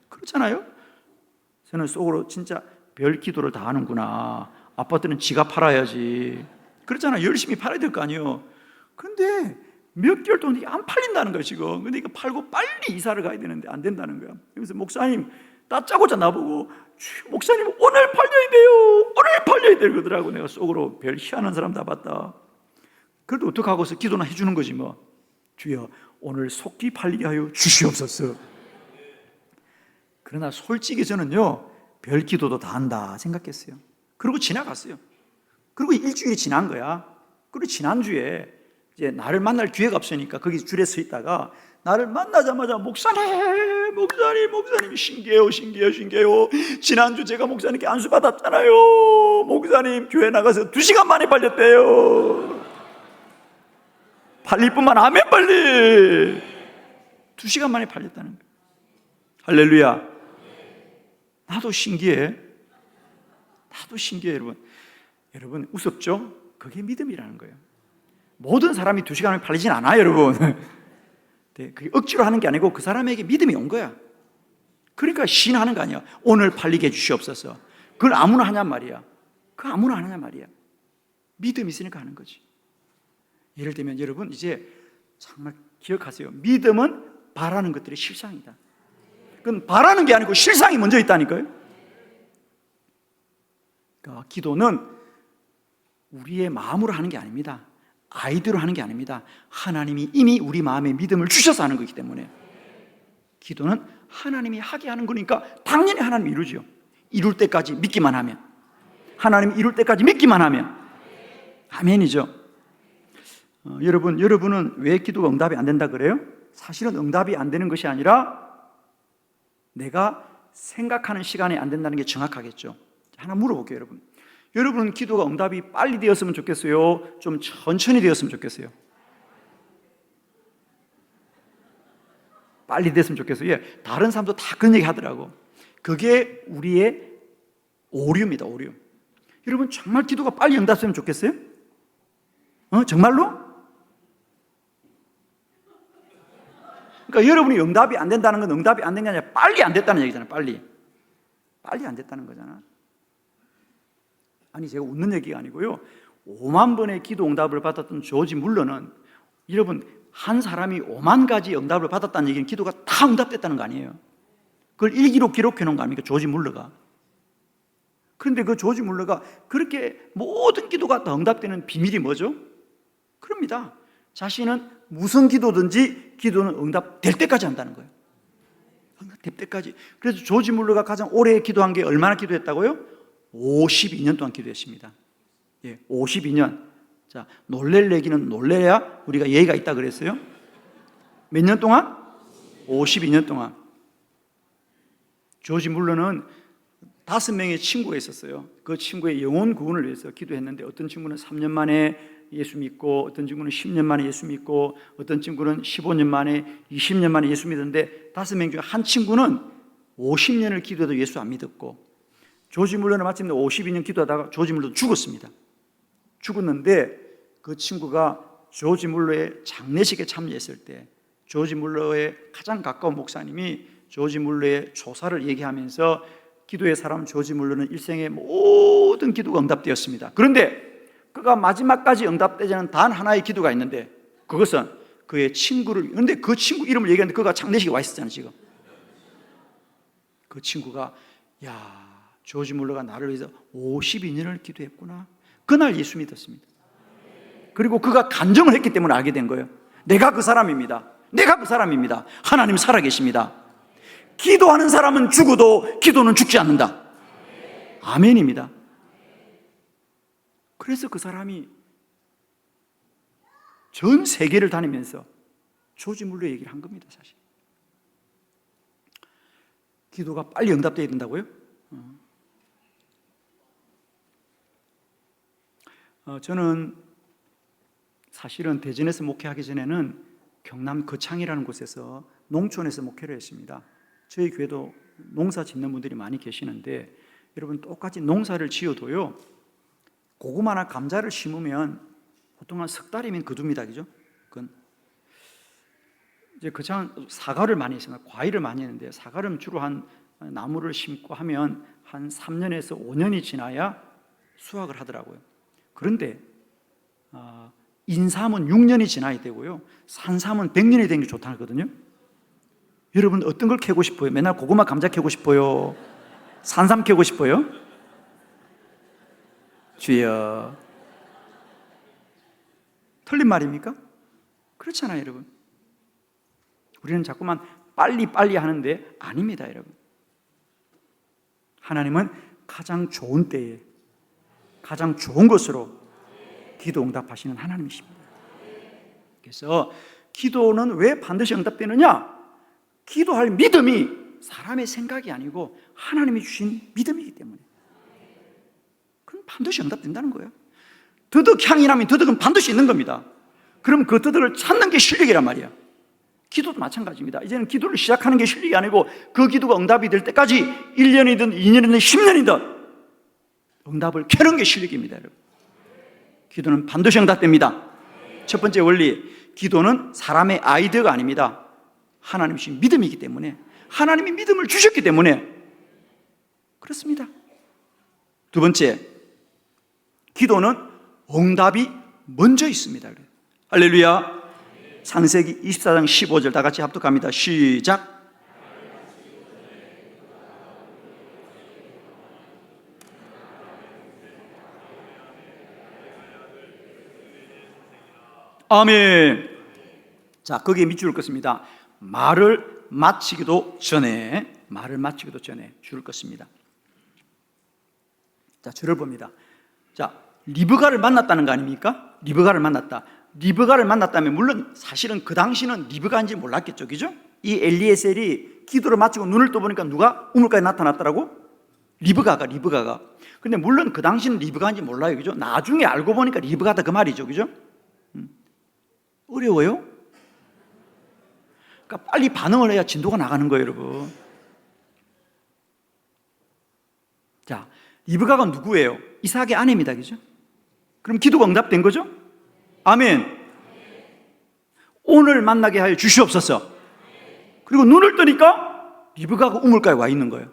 그렇잖아요. 저는 속으로 진짜 별 기도를 다 하는구나. 아파트는 지가 팔아야지. 그렇잖아. 열심히 팔아야 될 거 아니에요. 근데 몇 개월 동안 이게 안 팔린다는 거예요 지금. 근데 이거 팔고 빨리 이사를 가야 되는데 안 된다는 거야. 그래서 목사님 다짜고짜 나보고 목사님 오늘 팔려야 돼요. 오늘 팔려야 돼요 그러더라고. 내가 속으로 별 희한한 사람 다 봤다. 그래도 어떡하고서 기도나 해주는 거지 뭐. 주여 오늘 속기 팔리게 하여 주시옵소서. 그러나 솔직히 저는요 별 기도도 다 한다 생각했어요. 그리고 지나갔어요. 그리고 일주일이 지난 거야. 그리고 지난주에 이제 나를 만날 기회가 없으니까 거기 줄에 서 있다가 나를 만나자마자 목사님 신기해요. 지난주 제가 목사님께 안수 받았잖아요. 목사님 교회 나가서 2시간 만에 팔렸대요. 팔릴 뿐만 아멘 빨리. 2시간 만에 팔렸다는 거예요. 할렐루야. 나도 신기해 여러분 우습죠? 그게 믿음이라는 거예요. 모든 사람이 2시간 만에 팔리진 않아요 여러분. 네, 그게 억지로 하는 게 아니고 그 사람에게 믿음이 온 거야. 그러니까 신하는 거 아니야. 오늘 팔리게 해주시옵소서. 그걸 아무나 하냔 말이야. 믿음이 있으니까 하는 거지. 예를 들면 여러분 이제 정말 기억하세요. 믿음은 바라는 것들의 실상이다. 그건 바라는 게 아니고 실상이 먼저 있다니까요. 그러니까 기도는 우리의 마음으로 하는 게 아닙니다. 아이디어로 하는 게 아닙니다. 하나님이 이미 우리 마음에 믿음을 주셔서 하는 거기 때문에 기도는 하나님이 하게 하는 거니까 당연히 하나님이 이루죠. 이룰 때까지 믿기만 하면, 하나님이 이룰 때까지 믿기만 하면 아멘이죠. 여러분은 왜 기도가 응답이 안 된다 그래요? 사실은 응답이 안 되는 것이 아니라 내가 생각하는 시간에 안 된다는 게 정확하겠죠. 하나 물어볼게요 여러분. 여러분은 기도가 응답이 빨리 되었으면 좋겠어요? 좀 천천히 되었으면 좋겠어요? 빨리 됐으면 좋겠어요. 예, 다른 사람도 다 그런 얘기 하더라고. 그게 우리의 오류입니다. 오류. 여러분 정말 기도가 빨리 응답됐으면 좋겠어요? 정말로? 그러니까 여러분이 응답이 안 된다는 건 응답이 안 된 게 아니라 빨리 안 됐다는 얘기잖아요. 빨리 안 됐다는 거잖아. 아니 제가 웃는 얘기가 아니고요. 5만 번의 기도 응답을 받았던 조지 물러는 여러분 한 사람이 5만 가지 응답을 받았다는 얘기는 기도가 다 응답됐다는 거 아니에요. 그걸 일기로 기록해 놓은 거 아닙니까? 조지 물러가. 그런데 그 조지 물러가 그렇게 모든 기도가 다 응답되는 비밀이 뭐죠? 그럽니다. 자신은 무슨 기도든지 기도는 응답될 때까지 한다는 거예요. 응답될 때까지. 그래서 조지 물러가 가장 오래 기도한 게 얼마나 기도했다고요? 52년 동안 기도했습니다. 예, 52년. 자, 놀랄 얘기는 놀래야 우리가 예의가 있다 그랬어요. 몇 년 동안? 52년 동안. 조지 물러는 5명의 친구가 있었어요. 그 친구의 영혼 구원을 위해서 기도했는데 어떤 친구는 3년 만에 예수 믿고 어떤 친구는 10년 만에 예수 믿고 어떤 친구는 15년 만에 20년 만에 예수 믿었는데 5명 중에 한 친구는 50년을 기도해도 예수 안 믿었고 조지 물러는 마침내 52년 기도하다가 조지 물러도 죽었습니다. 죽었는데 그 친구가 조지 물러의 장례식에 참여했을 때 조지 물러의 가장 가까운 목사님이 조지 물러의 조사를 얘기하면서 기도의 사람 조지 물러는 일생의 모든 기도가 응답되었습니다. 그런데 그가 마지막까지 응답되지 않은 단 하나의 기도가 있는데 그것은 그의 친구를, 그런데 그 친구 이름을 얘기하는데 그가 장례식에 와 있었잖아요 지금. 그 친구가 야 조지 물러가 나를 위해서 52년을 기도했구나. 그날 예수 믿었습니다. 그리고 그가 간증을 했기 때문에 알게 된 거예요. 내가 그 사람입니다. 하나님 살아계십니다. 기도하는 사람은 죽어도 기도는 죽지 않는다. 아멘입니다. 그래서 그 사람이 전 세계를 다니면서 조지 물러 얘기를 한 겁니다, 사실. 기도가 빨리 응답돼야 된다고요? 저는 사실은 대전에서 목회하기 전에는 경남 거창이라는 곳에서 농촌에서 목회를 했습니다. 저희 교회도 농사 짓는 분들이 많이 계시는데 여러분 똑같이 농사를 지어도요 고구마나 감자를 심으면 보통 한 석 달이면 거둡니다, 그죠? 그건 이제 거창 사과를 많이 했습니다. 과일을 많이 했는데 사과는 주로 한 나무를 심고 하면 한 3년에서 5년이 지나야 수확을 하더라고요. 그런데 인삼은 6년이 지나야 되고요, 산삼은 100년이 되는 게 좋다 하거든요. 여러분 어떤 걸 캐고 싶어요? 맨날 고구마 감자 캐고 싶어요? 산삼 캐고 싶어요? 주여, 틀린 말입니까? 그렇잖아요, 여러분. 우리는 자꾸만 빨리 하는데 아닙니다, 여러분. 하나님은 가장 좋은 때에 가장 좋은 것으로 기도 응답하시는 하나님이십니다. 그래서 기도는 왜 반드시 응답되느냐? 기도할 믿음이 사람의 생각이 아니고 하나님이 주신 믿음이기 때문에 그건 반드시 응답된다는 거예요. 더덕 향이 나면 더덕은 반드시 있는 겁니다. 그럼 그 더덕을 찾는 게 실력이란 말이야. 기도도 마찬가지입니다. 이제는 기도를 시작하는 게 실력이 아니고 그 기도가 응답이 될 때까지 1년이든 2년이든 10년이든 응답을 캐는 게 실력입니다, 여러분. 기도는 반드시 응답됩니다. 첫 번째 원리, 기도는 사람의 아이디어가 아닙니다. 하나님이 주신 믿음이기 때문에, 하나님이 믿음을 주셨기 때문에 그렇습니다. 두 번째, 기도는 응답이 먼저 있습니다. 할렐루야. 창세기 24장 15절 다 같이 합독합니다. 시작. 아멘. 자, 거기에 밑줄 것입니다. 말을 마치기도 전에 줄을 것입니다. 자, 줄을 봅니다. 자, 리브가를 만났다는 거 아닙니까? 리브가를 만났다면 물론 사실은 그 당시는 리브가인지 몰랐겠죠, 그죠? 이 엘리에셀이 기도를 마치고 눈을 떠보니까 누가 우물가에 나타났더라고? 리브가가. 근데 물론 그 당시는 리브가인지 몰라요, 그죠? 나중에 알고 보니까 리브가다 그 말이죠, 그죠? 어려워요? 그러니까 빨리 반응을 해야 진도가 나가는 거예요, 여러분. 자, 리브가가 누구예요? 이삭의 아내입니다, 그죠? 그럼 기도가 응답된 거죠? 아멘. 오늘 만나게 하여 주시옵소서. 그리고 눈을 뜨니까 리브가가 우물가에 와 있는 거예요.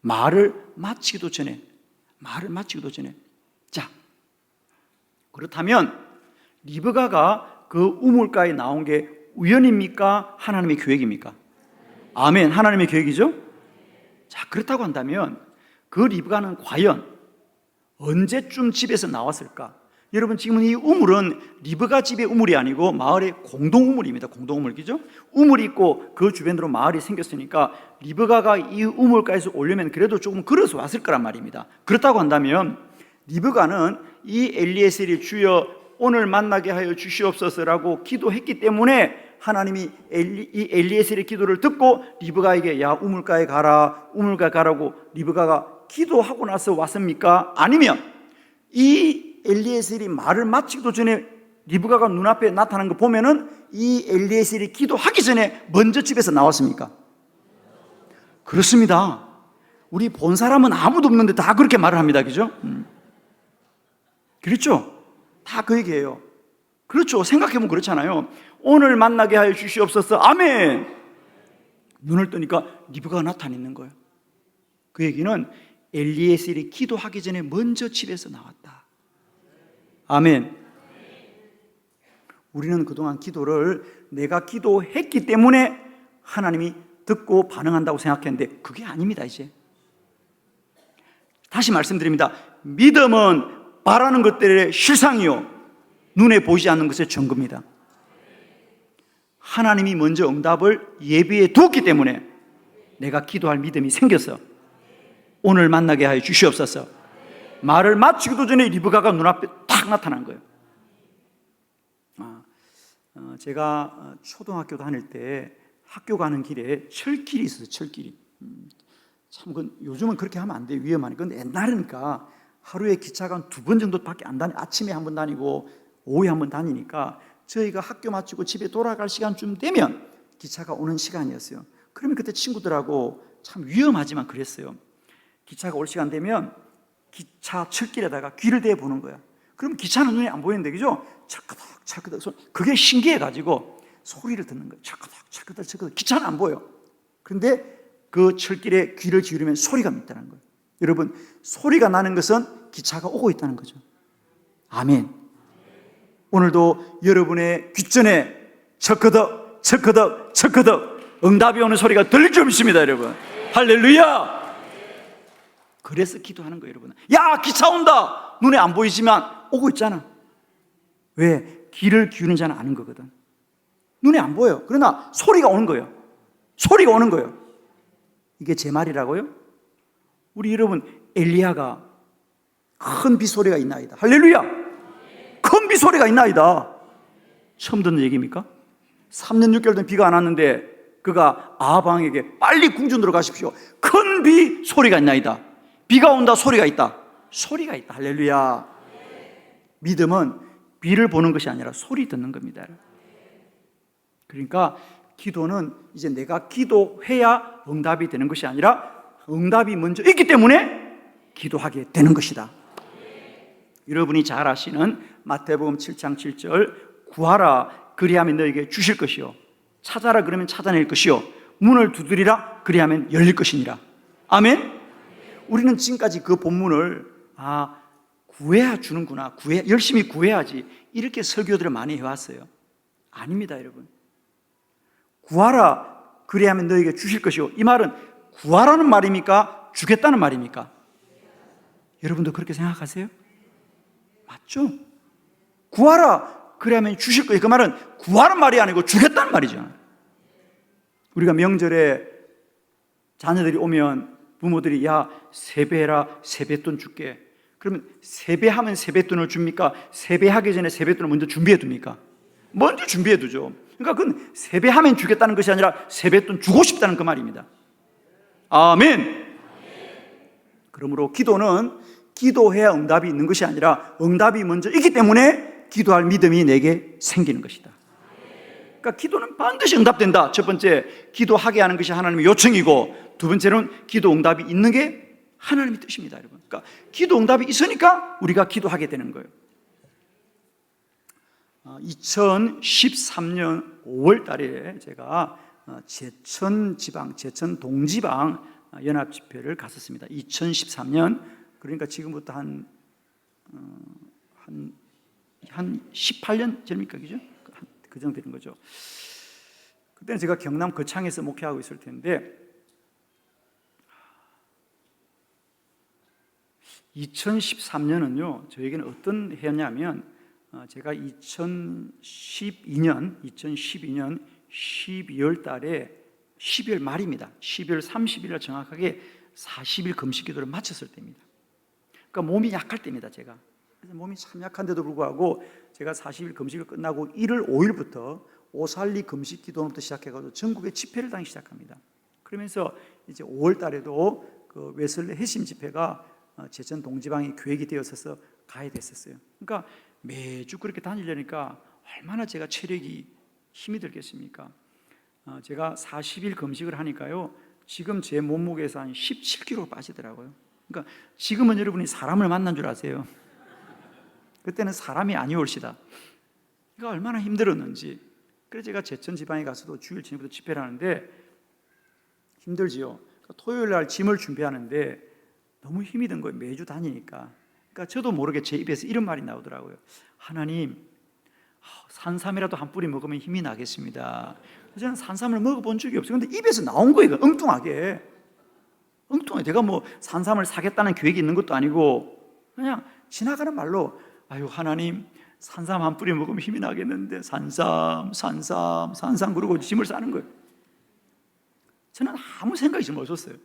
말을 마치기도 전에. 자, 그렇다면 리브가가 그 우물가에 나온 게 우연입니까? 하나님의 계획입니까? 아멘. 하나님의 계획이죠? 자, 그렇다고 한다면 그 리브가는 과연 언제쯤 집에서 나왔을까? 여러분, 지금 이 우물은 리브가 집의 우물이 아니고 마을의 공동우물입니다. 공동우물, 그죠? 우물이 있고 그 주변으로 마을이 생겼으니까 리브가가 이 우물가에서 오려면 그래도 조금 걸어서 왔을 거란 말입니다. 그렇다고 한다면 리브가는 이 엘리에셀이 주여 오늘 만나게 하여 주시옵소서라고 기도했기 때문에 하나님이 이 엘리에셀의 기도를 듣고 리브가에게 야 우물가에 가라고 리브가가 기도하고 나서 왔습니까? 아니면 이 엘리에셀이 말을 마치기도 전에 리브가가 눈앞에 나타난 거 보면은 이 엘리에셀이 기도하기 전에 먼저 집에서 나왔습니까? 그렇습니다. 우리 본 사람은 아무도 없는데 다 그렇게 말을 합니다, 그죠? 그렇죠? 다 그 얘기예요. 그렇죠. 생각해보면 그렇잖아요. 오늘 만나게 하여 주시옵소서. 아멘. 눈을 뜨니까 리브가가 나타나는 거예요. 그 얘기는 엘리에셀이 기도하기 전에 먼저 집에서 나왔다. 아멘. 우리는 그동안 기도를 내가 기도했기 때문에 하나님이 듣고 반응한다고 생각했는데 그게 아닙니다, 이제. 다시 말씀드립니다. 믿음은 바라는 것들의 실상이요 눈에 보이지 않는 것의 증거입니다. 하나님이 먼저 응답을 예비해 두었기 때문에 내가 기도할 믿음이 생겨서 오늘 만나게 하여 주시옵소서. 말을 마치기도 전에 리브가가 눈앞에 딱 나타난 거예요. 제가 초등학교 다닐 때 학교 가는 길에 철길이 있었어요. 철길이. 참 요즘은 그렇게 하면 안 돼요. 위험하니까. 근데 옛날이니까 하루에 기차가 한 2번 정도밖에 안 다니. 아침에 한 번 다니고 오후에 한 번 다니니까 저희가 학교 마치고 집에 돌아갈 시간쯤 되면 기차가 오는 시간이었어요. 그러면 그때 친구들하고 참 위험하지만 그랬어요. 기차가 올 시간 되면 기차 철길에다가 귀를 대어 보는 거야. 그럼 기차는 눈에 안 보이는데, 그죠? 철끄덕 철끄덕. 그게 신기해가지고 소리를 듣는 거예요. 철끄덕 철끄덕 철끄덕. 기차는 안 보여. 그런데 그 철길에 귀를 기울이면 소리가 있다는 거예요. 여러분, 소리가 나는 것은 기차가 오고 있다는 거죠. 아멘. 오늘도 여러분의 귓전에 철끄덕 철끄덕 철끄덕 응답이 오는 소리가 들릴 줄 믿습니다, 여러분. 할렐루야. 그래서 기도하는 거예요, 여러분. 야, 기차 온다. 눈에 안 보이지만 오고 있잖아. 왜? 귀를 기울이는 자는 아는 거거든. 눈에 안 보여. 그러나 소리가 오는 거예요. 소리가 오는 거예요. 이게 제 말이라고요? 우리 여러분, 엘리야가 큰 빗소리가 있나이다. 할렐루야. 큰 빗소리가 있나이다. 처음 듣는 얘기입니까? 3년 6개월 된 비가 안 왔는데 그가 아합왕에게 빨리 궁전으로 가십시오. 큰 비 소리가 있나이다. 비가 온다. 소리가 있다. 소리가 있다. 할렐루야. 믿음은 비를 보는 것이 아니라 소리 듣는 겁니다. 그러니까 기도는 이제 내가 기도해야 응답이 되는 것이 아니라 응답이 먼저 있기 때문에 기도하게 되는 것이다. 여러분이 잘 아시는 마태복음 7장 7절, 구하라 그리하면 너에게 주실 것이요, 찾아라 그러면 찾아낼 것이요, 문을 두드리라 그리하면 열릴 것이니라. 아멘. 우리는 지금까지 그 본문을 구해야 주는구나, 열심히 구해야지, 이렇게 설교들을 많이 해왔어요. 아닙니다, 여러분. 구하라 그리하면 너에게 주실 것이요, 이 말은 구하라는 말입니까? 주겠다는 말입니까? 여러분도 그렇게 생각하세요? 맞죠? 구하라 그리하면 주실 것이요, 그 말은 구하라는 말이 아니고 주겠다는 말이죠. 우리가 명절에 자녀들이 오면 부모들이 야, 세배해라, 세뱃돈 줄게. 그러면 세배하면 세뱃돈을 줍니까? 세배하기 전에 세뱃돈을 먼저 준비해 둡니까? 먼저 준비해 두죠. 그러니까 그건 세배하면 주겠다는 것이 아니라 세뱃돈 주고 싶다는 그 말입니다. 아멘. 그러므로 기도는 기도해야 응답이 있는 것이 아니라 응답이 먼저 있기 때문에 기도할 믿음이 내게 생기는 것이다. 그러니까 기도는 반드시 응답된다. 첫 번째, 기도하게 하는 것이 하나님의 요청이고, 두 번째는 기도 응답이 있는 게 하나님의 뜻입니다, 여러분. 그러니까 기도 응답이 있으니까 우리가 기도하게 되는 거예요. 2013년 5월 달에 제가 제천 동지방 연합 집회를 갔었습니다. 2013년, 그러니까 지금부터 한 18년 전입니까? 그죠? 그 정도 되는 거죠. 그때는 제가 경남 거창에서 목회하고 있을 텐데, 2013년은요 저에게는 어떤 해였냐면, 제가 2012년 12월 달에 12월 말입니다. 12월 30일 정확하게 40일 금식 기도를 마쳤을 때입니다. 그러니까 몸이 약할 때입니다, 제가. 그래서 몸이 참 약한데도 불구하고 제가 40일 금식을 끝나고 1월 5일부터 오살리 금식 기도부터 시작해가지고 전국에 집회를 다니기 시작합니다. 그러면서 이제 5월 달에도 그 웨슬리 회심 집회가 제천 동지방에 계획이 되었어서 가야 됐었어요. 그러니까 매주 그렇게 다니려니까 얼마나 제가 체력이 힘이 들겠습니까? 제가 40일 금식을 하니까요, 지금 제 몸무게에서 한 17kg 빠지더라고요. 그러니까 지금은 여러분이 사람을 만난 줄 아세요. 그때는 사람이 아니올시다. 그러니까 얼마나 힘들었는지. 그래서 제가 제천 지방에 가서도 주일 저녁부터 집회를 하는데 힘들지요. 그러니까 토요일 날 짐을 준비하는데 너무 힘이 든 거예요, 매주 다니니까. 그러니까 저도 모르게 제 입에서 이런 말이 나오더라고요. 하나님, 산삼이라도 한 뿌리 먹으면 힘이 나겠습니다. 저는 산삼을 먹어본 적이 없어요. 근데 입에서 나온 거예요, 엉뚱하게. 내가 뭐 산삼을 사겠다는 계획이 있는 것도 아니고 그냥 지나가는 말로, 아유 하나님, 산삼 한 뿌리 먹으면 힘이 나겠는데 산삼 그러고 짐을 싸는 거예요. 저는 아무 생각이 좀 없었어요.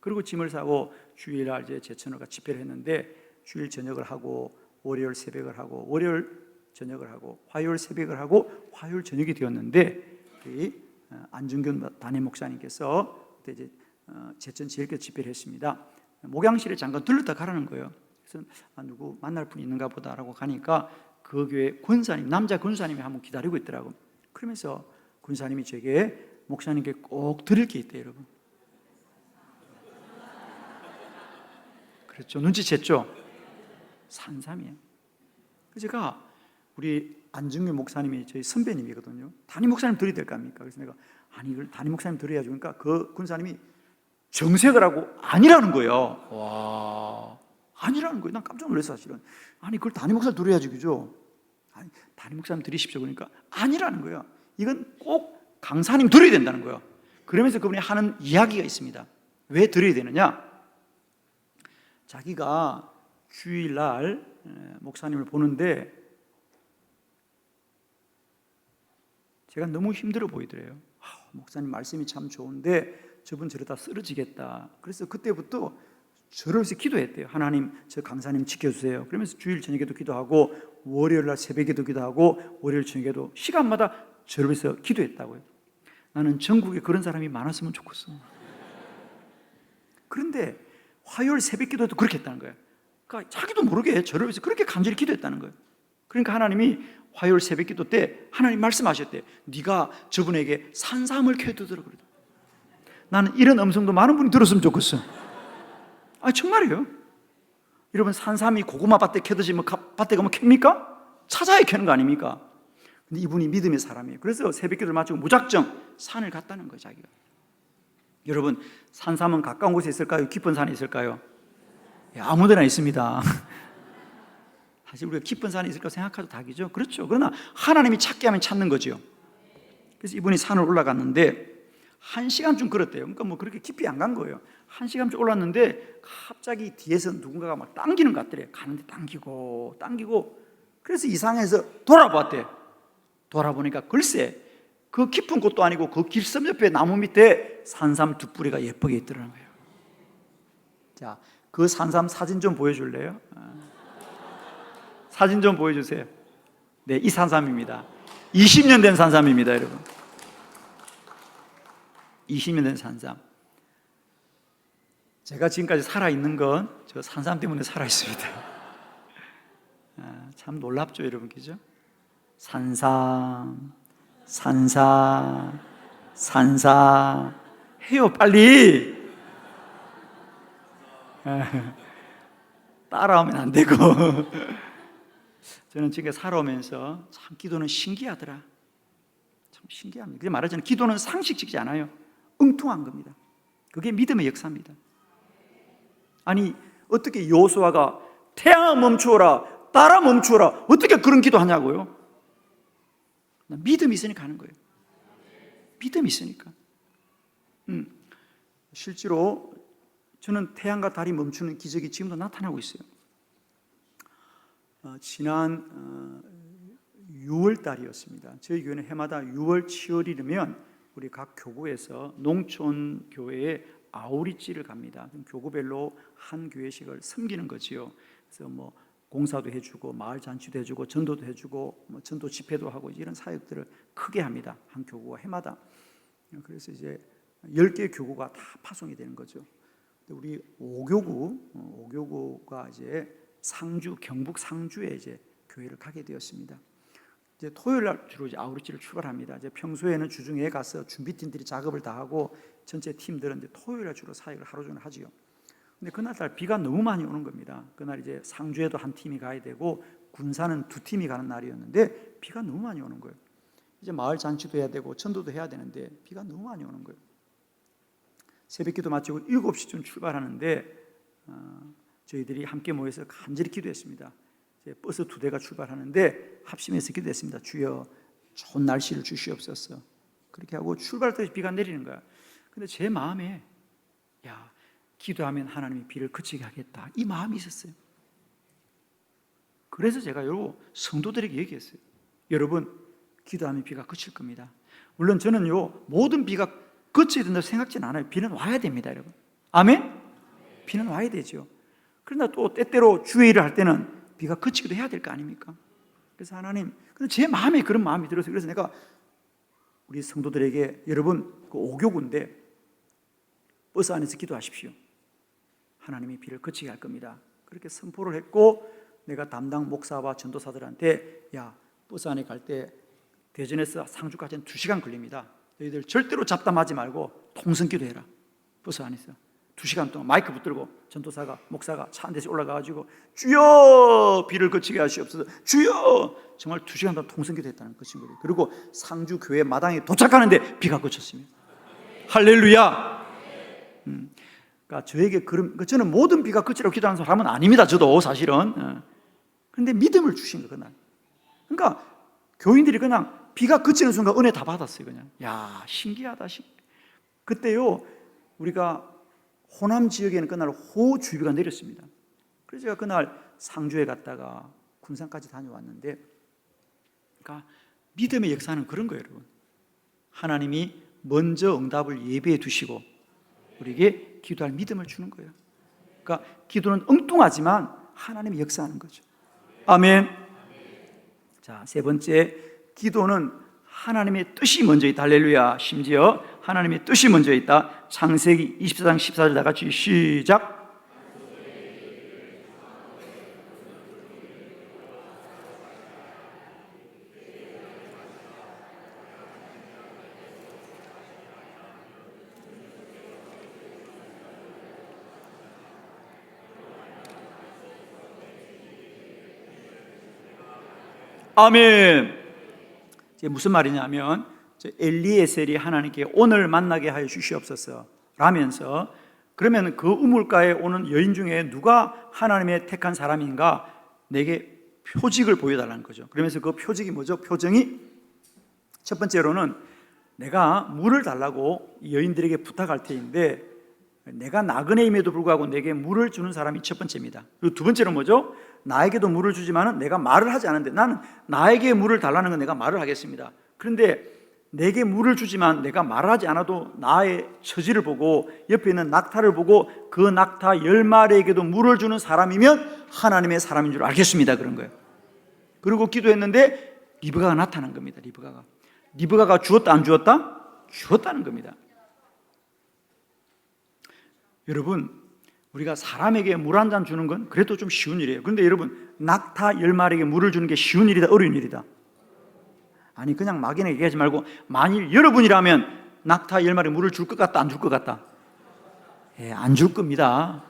그리고 짐을 싸고 주일날 이제 제천으로 집회를 했는데, 주일 저녁을 하고 월요일 새벽을 하고 월요일 저녁을 하고 화요일 새벽을 하고 화요일 저녁이 되었는데 우리 안중근 담임 목사님께서 그때 이제 제천 지역교 집회를 했습니다. 목양실에 잠깐 들렀다 가라는 거예요. 그래서 누구 만날 분이 있는가 보다라고 가니까 그 교회 권사님, 남자 권사님이 한 분 기다리고 있더라고. 그러면서 권사님이 제게 목사님께 꼭 드릴 게 있대요, 여러분. 그렇죠. 눈치챘죠? 산삼이에요. 그래서 제가 우리 안중근 목사님이 저희 선배님이거든요. 담임 목사님 드려야 될 거 아닙니까? 그래서 내가 아니 이걸 담임 목사님 드려야죠. 그러니까 그 군사님이 정색을 하고 아니라는 거예요. 와, 아니라는 거예요. 난 깜짝 놀랐어 사실은. 아니 그걸 담임 목사님 드려야지, 그죠? 아니 담임 목사님 드리십시오. 그러니까 아니라는 거예요. 이건 꼭 강사님 드려야 된다는 거예요. 그러면서 그분이 하는 이야기가 있습니다. 왜 드려야 되느냐? 자기가 주일날 목사님을 보는데 제가 너무 힘들어 보이더래요. 목사님 말씀이 참 좋은데 저분 저러다 쓰러지겠다. 그래서 그때부터 저를 위해서 기도했대요. 하나님 저 강사님 지켜주세요. 그러면서 주일 저녁에도 기도하고 월요일날 새벽에도 기도하고 월요일 저녁에도 시간마다 저를 위해서 기도했다고요. 나는 전국에 그런 사람이 많았으면 좋겠어. 그런데 화요일 새벽 기도도 그렇게 했다는 거예요. 그러니까 자기도 모르게 저를 위해서 그렇게 간절히 기도했다는 거예요. 그러니까 하나님이 화요일 새벽 기도 때 하나님 말씀하셨대. 네가 저분에게 산삼을 캐두더라 그러더라. 나는 이런 음성도 많은 분이 들었으면 좋겠어. 정말이에요. 여러분 산삼이 고구마 밭에 캐듯이 밭에 가면 캡니까? 찾아야 캐는 거 아닙니까? 근데 이분이 믿음의 사람이에요. 그래서 새벽 기도를 마치고 무작정 산을 갔다는 거예요, 자기가. 여러분 산삼은 가까운 곳에 있을까요? 깊은 산에 있을까요? 아무 데나 있습니다. 사실 우리가 깊은 산에 있을까 생각해도 닭이죠. 그렇죠. 그러나 하나님이 찾게 하면 찾는 거죠. 그래서 이분이 산을 올라갔는데 1시간쯤 걸었대요. 그러니까 뭐 그렇게 깊이 안 간 거예요. 1시간쯤 올랐는데 갑자기 뒤에서 누군가가 막 당기는 것 같더래요. 가는데 당기고 그래서 이상해서 돌아봤대. 돌아보니까 글쎄 그 깊은 곳도 아니고 그 길섬 옆에 나무 밑에 산삼 두 뿌리가 예쁘게 있더라는 거예요. 자, 그 산삼 사진 좀 보여줄래요? 사진 좀 보여주세요. 네, 이 산삼입니다. 20년 된 산삼입니다, 여러분. 20년 된 산삼. 제가 지금까지 살아있는 건 저 산삼 때문에 살아있습니다. 참 놀랍죠, 여러분, 그죠? 산삼 해요, 빨리. 따라하면 안 되고. 저는 지금 살아오면서 참 기도는 신기하더라. 참 신기합니다. 그래서 말하자면 기도는 상식적이지 않아요. 엉뚱한 겁니다. 그게 믿음의 역사입니다. 아니 어떻게 여호수아가 태양아 멈추어라, 딸아 멈추어라, 어떻게 그런 기도하냐고요? 믿음이 있으니까 하는 거예요. 믿음이 있으니까. 실제로 저는 태양과 달이 멈추는 기적이 지금도 나타나고 있어요. 지난 6월 달이었습니다. 저희 교회는 해마다 6월, 7월이면 우리 각 교구에서 농촌 교회에 아우리찌를 갑니다. 교구별로 한 교회씩을 섬기는 거지요. 그래서 뭐 공사도 해주고 마을 잔치도 해주고 전도도 해주고 뭐 전도 집회도 하고 이런 사역들을 크게 합니다. 한 교구가 해마다. 그래서 이제 10개 교구가 다 파송이 되는 거죠. 우리 5교구가 이제 상주, 경북 상주에 이제 교회를 가게 되었습니다. 이제 토요일 날 주로 이제 아우리찌를 출발합니다. 이제 평소에는 주중에 가서 준비팀들이 작업을 다 하고 전체 팀들은 이제 토요일 날 주로 사역을 하루 종일 하지요. 근데 그날 비가 너무 많이 오는 겁니다. 그날 이제 상주에도 한 팀이 가야 되고 군산은 2팀이 가는 날이었는데 비가 너무 많이 오는 거예요. 이제 마을 잔치도 해야 되고 전도도 해야 되는데 비가 너무 많이 오는 거예요. 새벽기도 마치고 7시쯤 출발하는데 저희들이 함께 모여서 간절히 기도했습니다. 이제 버스 2대가 출발하는데 합심해서 기도했습니다. 주여 좋은 날씨를 주시옵소서. 그렇게 하고 출발할 때 비가 내리는 거야. 근데 제 마음에 기도하면 하나님이 비를 그치게 하겠다, 이 마음이 있었어요. 그래서 제가 여러분 성도들에게 얘기했어요. 여러분 기도하면 비가 그칠 겁니다. 물론 저는요 모든 비가 그쳐야 된다고 생각지는 않아요. 비는 와야 됩니다, 여러분. 아멘? 비는 와야 되죠. 그러나 또 때때로 주의 일을 할 때는 비가 그치기도 해야 될 거 아닙니까? 그래서 하나님, 근데 제 마음에 그런 마음이 들어서, 그래서 내가 우리 성도들에게, 여러분 그 5교구인데 버스 안에서 기도하십시오. 하나님이 비를 그치게 할 겁니다. 그렇게 선포를 했고, 내가 담당 목사와 전도사들한테, 야, 버스 안에 갈 때 대전에서 상주까지는 2시간 걸립니다. 너희들 절대로 잡담하지 말고 통성 기도해라. 버스 안에서 2시간 동안 마이크 붙들고 전도사가, 목사가 차 한 대씩 올라가가지고 주여 비를 그치게 하시옵소서, 주여, 정말 2시간 동안 통성 기도했다는 그 친구들. 그리고 상주 교회 마당에 도착하는데 비가 그쳤습니다. 할렐루야. 그러니까 저에게 저는 모든 비가 그치라고 기도하는 사람은 아닙니다. 저도 사실은. 그런데 믿음을 주신 거예요, 그날. 그러니까 교인들이 그냥 비가 그치는 순간 은혜 다 받았어요. 그냥. 야, 신기하다. 그때요, 우리가 호남 지역에는 그날 호우주의보가 내렸습니다. 그래서 제가 그날 상주에 갔다가 군산까지 다녀왔는데, 그러니까 믿음의 역사는 그런 거예요, 여러분. 하나님이 먼저 응답을 예비해 두시고 우리에게 기도할 믿음을 주는 거예요. 그러니까 기도는 엉뚱하지만 하나님이 역사하는 거죠. 아멘. 자, 세 번째, 기도는 하나님의 뜻이 먼저 있다. 할렐루야. 심지어 하나님의 뜻이 먼저 있다. 창세기 24장 14절 다 같이 시작. 아멘. 이게 무슨 말이냐면, 엘리에셀이 하나님께 오늘 만나게 하여 주시옵소서 라면서, 그러면 그 우물가에 오는 여인 중에 누가 하나님의 택한 사람인가, 내게 표직을 보여달라는 거죠. 그러면서 그 표직이 뭐죠? 표정이 첫 번째로는 내가 물을 달라고 여인들에게 부탁할 테인데, 내가 나그네임에도 불구하고 내게 물을 주는 사람이 첫 번째입니다. 그리고 두 번째는 뭐죠? 나에게도 물을 주지만은 내가 말을 하지 않는데, 나는 나에게 물을 달라는 건 내가 말을 하겠습니다. 그런데 내게 물을 주지만 내가 말하지 않아도 나의 처지를 보고 옆에 있는 낙타를 보고 그 낙타 10마리에게도 물을 주는 사람이면 하나님의 사람인 줄 알겠습니다. 그런 거예요. 그리고 기도했는데 리브가가 나타난 겁니다. 리브가가 주었다 안 주었다? 주었다는 겁니다. 여러분, 우리가 사람에게 물 한 잔 주는 건 그래도 좀 쉬운 일이에요. 그런데 여러분, 낙타 10마리에게 물을 주는 게 쉬운 일이다, 어려운 일이다? 아니, 그냥 막연하게 얘기하지 말고, 만일 여러분이라면 낙타 10마리 물을 줄 것 같다, 안 줄 것 같다? 안 줄 겁니다.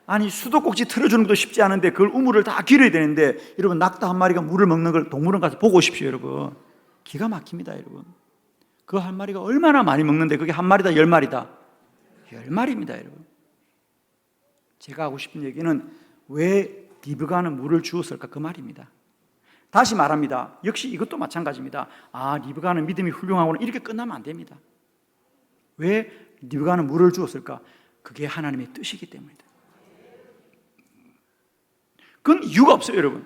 아니, 수도꼭지 틀어주는 것도 쉽지 않은데 그걸 우물을 다 길어야 되는데, 여러분, 낙타 한 마리가 물을 먹는 걸 동물원 가서 보고 오십시오. 여러분, 기가 막힙니다. 여러분, 그 한 마리가 얼마나 많이 먹는데 그게 한 마리다 10마리다? 10마리입니다. 여러분, 제가 하고 싶은 얘기는 왜 리브가는 물을 주었을까, 그 말입니다. 다시 말합니다. 역시 이것도 마찬가지입니다. 아, 리브가는 믿음이 훌륭하구나, 이렇게 끝나면 안 됩니다. 왜 리브가는 물을 주었을까? 그게 하나님의 뜻이기 때문이다. 그건 이유가 없어요. 여러분,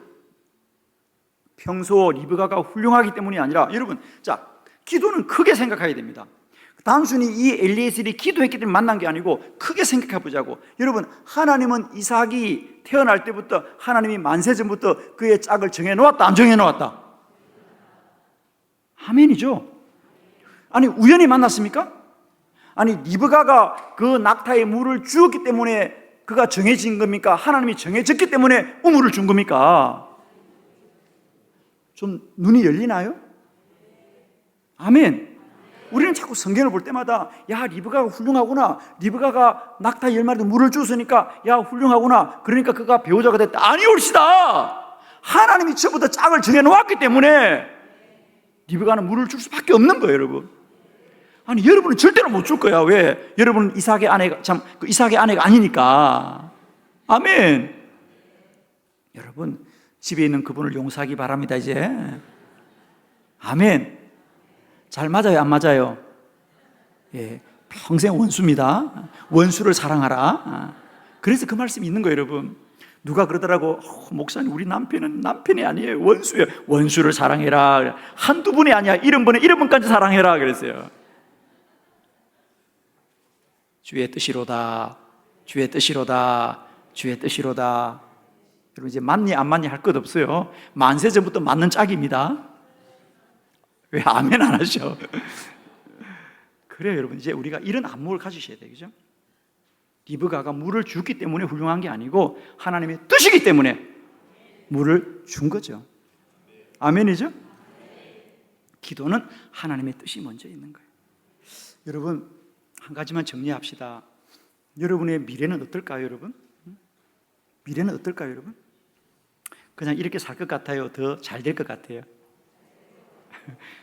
평소 리브가가 훌륭하기 때문이 아니라, 여러분, 자, 기도는 크게 생각해야 됩니다. 단순히 이 엘리에셀이 기도했기 때문에 만난 게 아니고 크게 생각해 보자고. 여러분, 하나님은 이삭이 태어날 때부터, 하나님이 만세 전부터 그의 짝을 정해놓았다, 안 정해놓았다? 아멘이죠. 아니, 우연히 만났습니까? 아니, 리브가가 그 낙타에 물을 주었기 때문에 그가 정해진 겁니까? 하나님이 정해졌기 때문에 우물을 준 겁니까? 좀 눈이 열리나요? 아멘. 우리는 자꾸 성경을 볼 때마다, 야, 리브가가 훌륭하구나, 리브가가 낙타 10마리도 물을 주었으니까 야, 훌륭하구나, 그러니까 그가 배우자가 됐다. 아니, 옳시다. 하나님이 처음부터 짝을 정해놓았기 때문에 리브가는 물을 줄 수밖에 없는 거예요. 여러분, 아니, 여러분은 절대로 못 줄 거야. 왜? 여러분은 이삭의 아내가, 이삭의 아내가 아니니까. 아멘. 여러분, 집에 있는 그분을 용서하기 바랍니다. 이제. 아멘. 잘 맞아요, 안 맞아요? 예, 평생 원수입니다. 원수를 사랑하라. 그래서 그 말씀이 있는 거예요. 여러분, 누가 그러더라고, 목사님, 우리 남편은 남편이 아니에요, 원수예요. 원수를 사랑해라. 한두 분이 아니야, 70번까지 사랑해라 그랬어요. 주의 뜻이로다, 주의 뜻이로다, 주의 뜻이로다. 여러분 이제 맞니 안 맞니 할 것 없어요. 만세 전부터 맞는 짝입니다. 왜 아멘 안 하셔? 그래요, 여러분. 이제 우리가 이런 안목을 가지셔야 되겠죠? 리브가가 물을 주기 때문에 훌륭한 게 아니고 하나님의 뜻이기 때문에 물을 준 거죠. 아멘이죠? 기도는 하나님의 뜻이 먼저 있는 거예요. 여러분, 한 가지만 정리합시다. 여러분의 미래는 어떨까요, 여러분? 미래는 어떨까요, 여러분? 그냥 이렇게 살 것 같아요? 더 잘 될 것 같아요?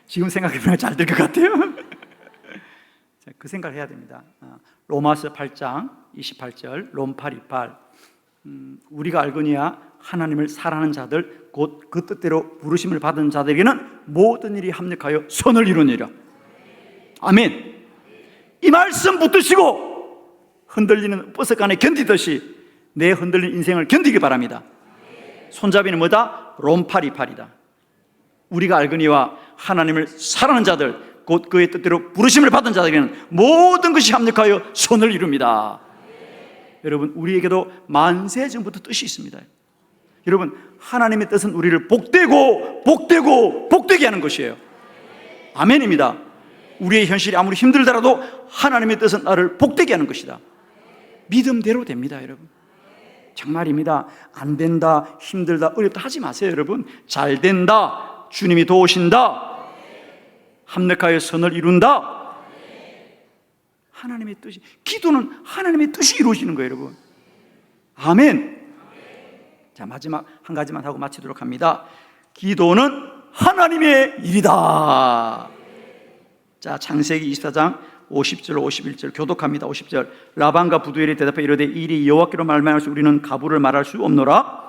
지금 생각해보면 잘 될 것 같아요? 그 생각을 해야 됩니다. 로마서 8장 28절, 롬 8:28. 우리가 알거니와 하나님을 사랑하는 자들 곧 그 뜻대로 부르심을 받은 자들에게는 모든 일이 합력하여 선을 이루니라. 아멘. 이 말씀 붙드시고 흔들리는 버섯간에 견디듯이 내 흔들린 인생을 견디기 바랍니다. 손잡이는 뭐다? 롬 8:28이다. 우리가 알거니와 하나님을 사랑하는 자들 곧 그의 뜻대로 부르심을 받은 자들에게는 모든 것이 합력하여 선을 이룹니다. 여러분, 우리에게도 만세 전부터 뜻이 있습니다. 여러분, 하나님의 뜻은 우리를 복되게 하는 것이에요. 아멘입니다. 우리의 현실이 아무리 힘들더라도 하나님의 뜻은 나를 복되게 하는 것이다. 믿음대로 됩니다, 여러분. 정말입니다. 안 된다, 힘들다, 어렵다 하지 마세요, 여러분. 잘 된다, 주님이 도우신다, 합력하여 선을 이룬다. 하나님의 뜻이, 기도는 하나님의 뜻이 이루어지는 거예요, 여러분. 아멘. 자, 마지막 한 가지만 하고 마치도록 합니다. 기도는 하나님의 일이다. 자, 창세기 24장 50절 51절 교독합니다. 50절. 라반과 부두엘이 대답해 이르되 이 일이 여호와께로 말미암아서 우리는 가부를 말할 수 없노라.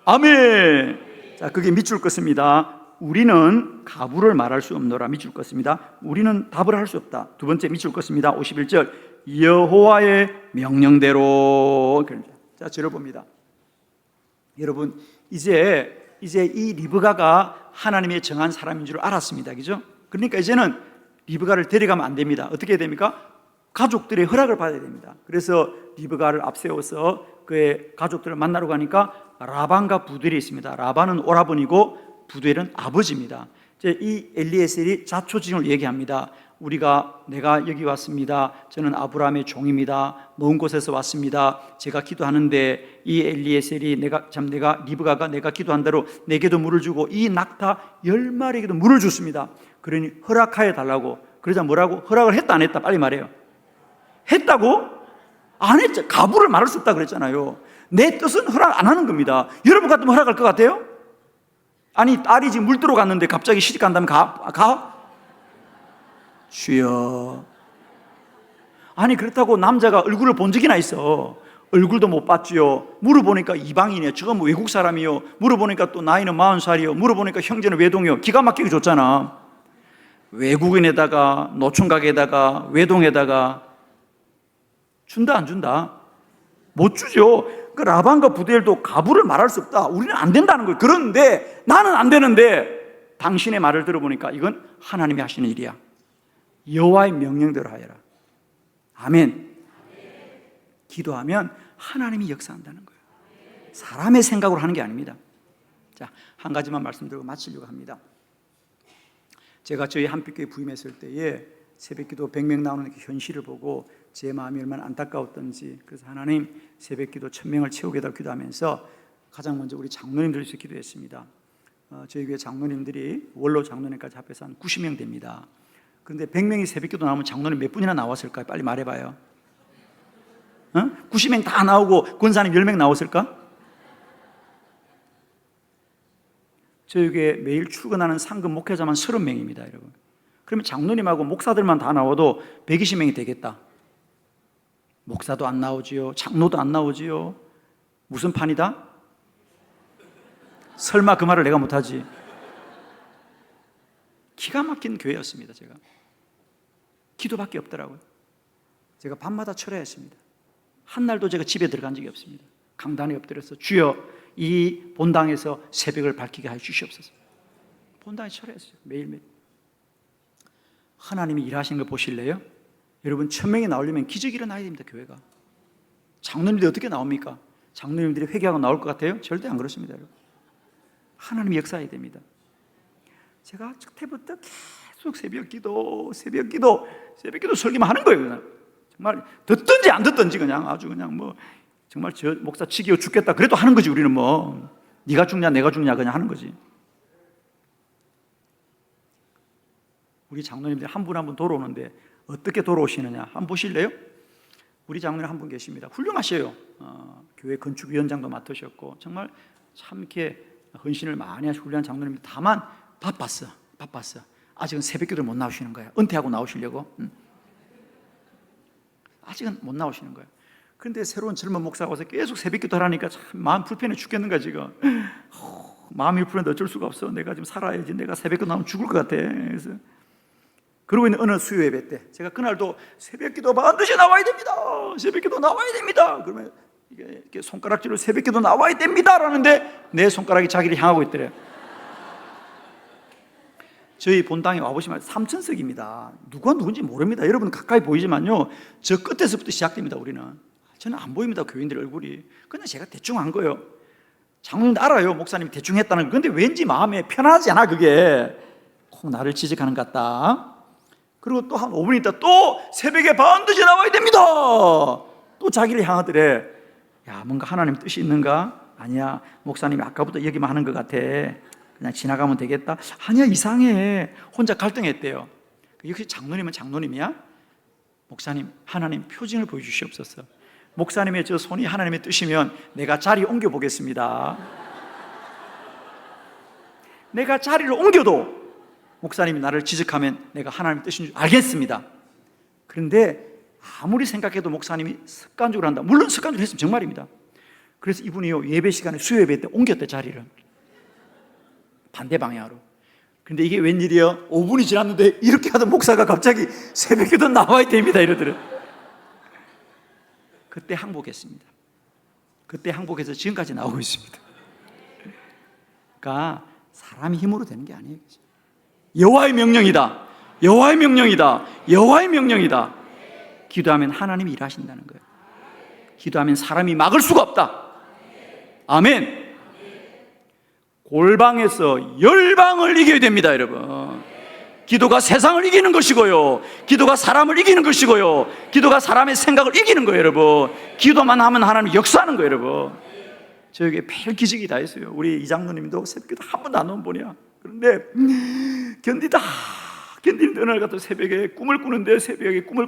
아멘. 자, 그게 밑줄 것입니다. 우리는 가부를 말할 수 없노라. 밑줄 것입니다. 우리는 답을 할 수 없다. 두 번째 밑줄 것입니다. 51절. 여호와의 명령대로. 자, 들어봅니다. 여러분, 이제 이 리브가가 하나님의 정한 사람인 줄 알았습니다. 그죠? 그러니까 이제는 리브가를 데려가면 안 됩니다. 어떻게 해야 됩니까? 가족들의 허락을 받아야 됩니다. 그래서 리브가를 앞세워서 그의 가족들을 만나러 가니까 라반과 부두엘이 있습니다. 라반은 오라버니고 부두엘은 아버지입니다. 이제 이 엘리에셀이 자초지종을 얘기합니다. 내가 여기 왔습니다. 저는 아브라함의 종입니다. 먼 곳에서 왔습니다. 제가 기도하는데 이 엘리에셀이 내가 리브가가 내가 기도한 대로 내게도 물을 주고 이 낙타 10마리에게도 물을 줬습니다. 그러니 허락하여 달라고. 그러자 뭐라고? 허락을 했다 안 했다? 빨리 말해요. 했다고? 안 했죠. 가부를 말할 수 없다 그랬잖아요. 내 뜻은 허락 안 하는 겁니다. 여러분 같으면 허락할 것 같아요? 아니, 딸이 지금 물 들어갔는데 갑자기 시집 간다면 가? 주여. 아니, 그렇다고 남자가 얼굴을 본 적이나 있어. 얼굴도 못 봤지요. 물어보니까 이방인이에요. 저건 뭐 외국 사람이요. 물어보니까 또 나이는 40살이요. 물어보니까 형제는 외동이요. 기가 막히게 줬잖아. 외국인에다가 노총각에다가 외동에다가 준다 안 준다? 못 주죠. 그 라반과 부두엘도 가부를 말할 수 없다. 우리는 안 된다는 거예요. 그런데 나는 안 되는데 당신의 말을 들어보니까 이건 하나님이 하시는 일이야. 여호와의 명령대로 하여라. 아멘. 기도하면 하나님이 역사한다는 거예요. 사람의 생각으로 하는 게 아닙니다. 자, 한 가지만 말씀드리고 마치려고 합니다. 제가 저희 한빛교회 부임했을 때에 새벽기도 100명 나오는 그 현실을 보고 제 마음이 얼마나 안타까웠던지, 그래서 하나님 새벽기도 1000명을 채우게 해달라고 기도하면서 가장 먼저 우리 장로님들을 위해서 기도했습니다. 저희 교회 장로님들이 원로 장로님까지 합해서 한 90명 됩니다. 그런데 100명이 새벽기도 나오면 장로님 몇 분이나 나왔을까요? 빨리 말해봐요. 90명 다 나오고 권사님 10명 나왔을까? 저희 교회 매일 출근하는 상급 목회자만 30명입니다, 여러분. 그러면 장로님하고 목사들만 다 나와도 120명이 되겠다. 목사도 안 나오지요. 장로도 안 나오지요. 무슨 판이다? 설마 그 말을 내가 못하지. 기가 막힌 교회였습니다. 제가 기도밖에 없더라고요. 제가 밤마다 철야했습니다. 한 날도 제가 집에 들어간 적이 없습니다. 강단에 엎드려서 주여 이 본당에서 새벽을 밝히게 하여 주시옵소서. 본당에 철야했어요. 매일매일. 하나님이 일하시는 걸 보실래요? 여러분 1000명이 나오려면 기적이 일어나야 됩니다. 교회가. 장로님들이 어떻게 나옵니까? 장로님들이 회개하고 나올 것 같아요? 절대 안 그렇습니다. 여러분. 하나님이 역사해야 됩니다. 제가 그때부터 계속 새벽 기도 설교만 하는 거예요. 그냥. 정말 듣든지 안 듣든지 그냥 아주 그냥 뭐 정말 저 목사 치기어 죽겠다 그래도 하는 거지. 우리는 뭐 네가 죽냐 내가 죽냐 그냥 하는 거지. 우리 장로님들 한 분 한 분 돌아오는데 어떻게 돌아오시느냐 한번 보실래요? 우리 장로님 한 분 계십니다. 훌륭하셔요. 교회 건축위원장도 맡으셨고 정말 참 이렇게 헌신을 많이 하시고 훌륭한 장로님. 다만 바빴어. 아직은 새벽기도를 못 나오시는 거예요. 은퇴하고 나오시려고. 아직은 못 나오시는 거예요. 그런데 새로운 젊은 목사가 와서 계속 새벽기도 하라니까 참 마음 불편해 죽겠는 거야 지금. 마음이 불편한데 어쩔 수가 없어. 내가 지금 살아야지. 내가 새벽기도 나오면 죽을 것 같아. 그래서 그러고 있는 어느 수요 예배 때 제가 그날도 새벽기도 반드시 나와야 됩니다. 새벽기도 나와야 됩니다. 그러면 이게 손가락질로 새벽기도 나와야 됩니다 라는데 내 손가락이 자기를 향하고 있더래요. 저희 본당에 와보시면 3000석입니다. 누가 누군지 모릅니다. 여러분 가까이 보이지만요 저 끝에서부터 시작됩니다. 우리는 저는 안 보입니다. 교인들 얼굴이. 그냥 제가 대충 한 거예요. 장로님도 알아요. 목사님이 대충 했다는 거. 근데 왠지 마음에 편안하지 않아. 그게 꼭 나를 지적하는 것 같다. 그리고 또 한 5분 있다 또 새벽에 반드시 나와야 됩니다. 또 자기를 향하더래. 야 뭔가 하나님 뜻이 있는가? 아니야 목사님이 아까부터 여기만 하는 것 같아. 그냥 지나가면 되겠다. 아니야 이상해. 혼자 갈등했대요. 역시 장로님은 장로님이야. 목사님 하나님 표징을 보여주시옵소서. 목사님의 저 손이 하나님의 뜻이면 내가 자리 옮겨 보겠습니다. 내가 자리를 옮겨도 목사님이 나를 지적하면 내가 하나님의 뜻인 줄 알겠습니다. 그런데 아무리 생각해도 목사님이 습관적으로 한다. 물론 습관적으로 했으면 정말입니다. 그래서 이분이요 예배 시간에 수요 예배 때 옮겼대 자리를. 반대 방향으로. 근데 이게 웬일이야? 5분이 지났는데 이렇게 하던 목사가 갑자기 새벽에도 나와야 됩니다 이러더래. 그때 항복했습니다. 그때 항복해서 지금까지 나오고 있습니다. 그러니까 사람이 힘으로 되는 게 아니에요. 여호와의 명령이다. 여호와의 명령이다. 여호와의 명령이다. 기도하면 하나님이 일하신다는 거예요. 기도하면 사람이 막을 수가 없다. 아멘. 골방에서 열방을 이겨야 됩니다, 여러분. 기도가 세상을 이기는 것이고요. 기도가 사람을 이기는 것이고요. 기도가 사람의 생각을 이기는 거예요, 여러분. 기도만 하면 하나님 역사하는 거예요, 여러분. 저에게 별 기적이 다 있어요. 우리 이장로님도 새벽기도 한 번도 안 온 분이야. 그런데 견디는데 어느 날 같은 새벽에 꿈을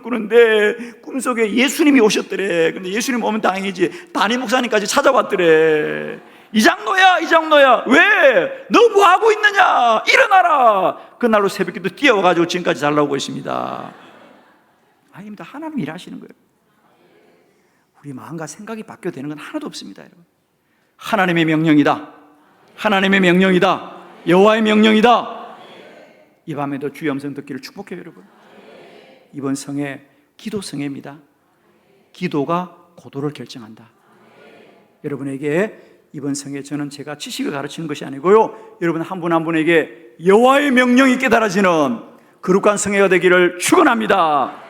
꾸는데 꿈속에 예수님이 오셨더래. 근데 예수님 오면 다행이지 담임 목사님까지 찾아왔더래. 이장노야 왜? 너 뭐 하고 있느냐? 일어나라. 그날로 새벽기도 뛰어와가지고 지금까지 잘 나오고 있습니다. 아닙니다. 하나님 일하시는 거예요. 우리 마음과 생각이 바뀌어 되는 건 하나도 없습니다, 여러분. 하나님의 명령이다. 하나님의 명령이다. 여호와의 명령이다. 이 밤에도 주의 음성 듣기를 축복해요, 여러분. 이번 성회 기도 성회입니다. 기도가 고도를 결정한다. 여러분에게 이번 성회 저는 제가 지식을 가르치는 것이 아니고요, 여러분 한 분 한 분에게 여호와의 명령이 깨달아지는 거룩한 성회가 되기를 축원합니다.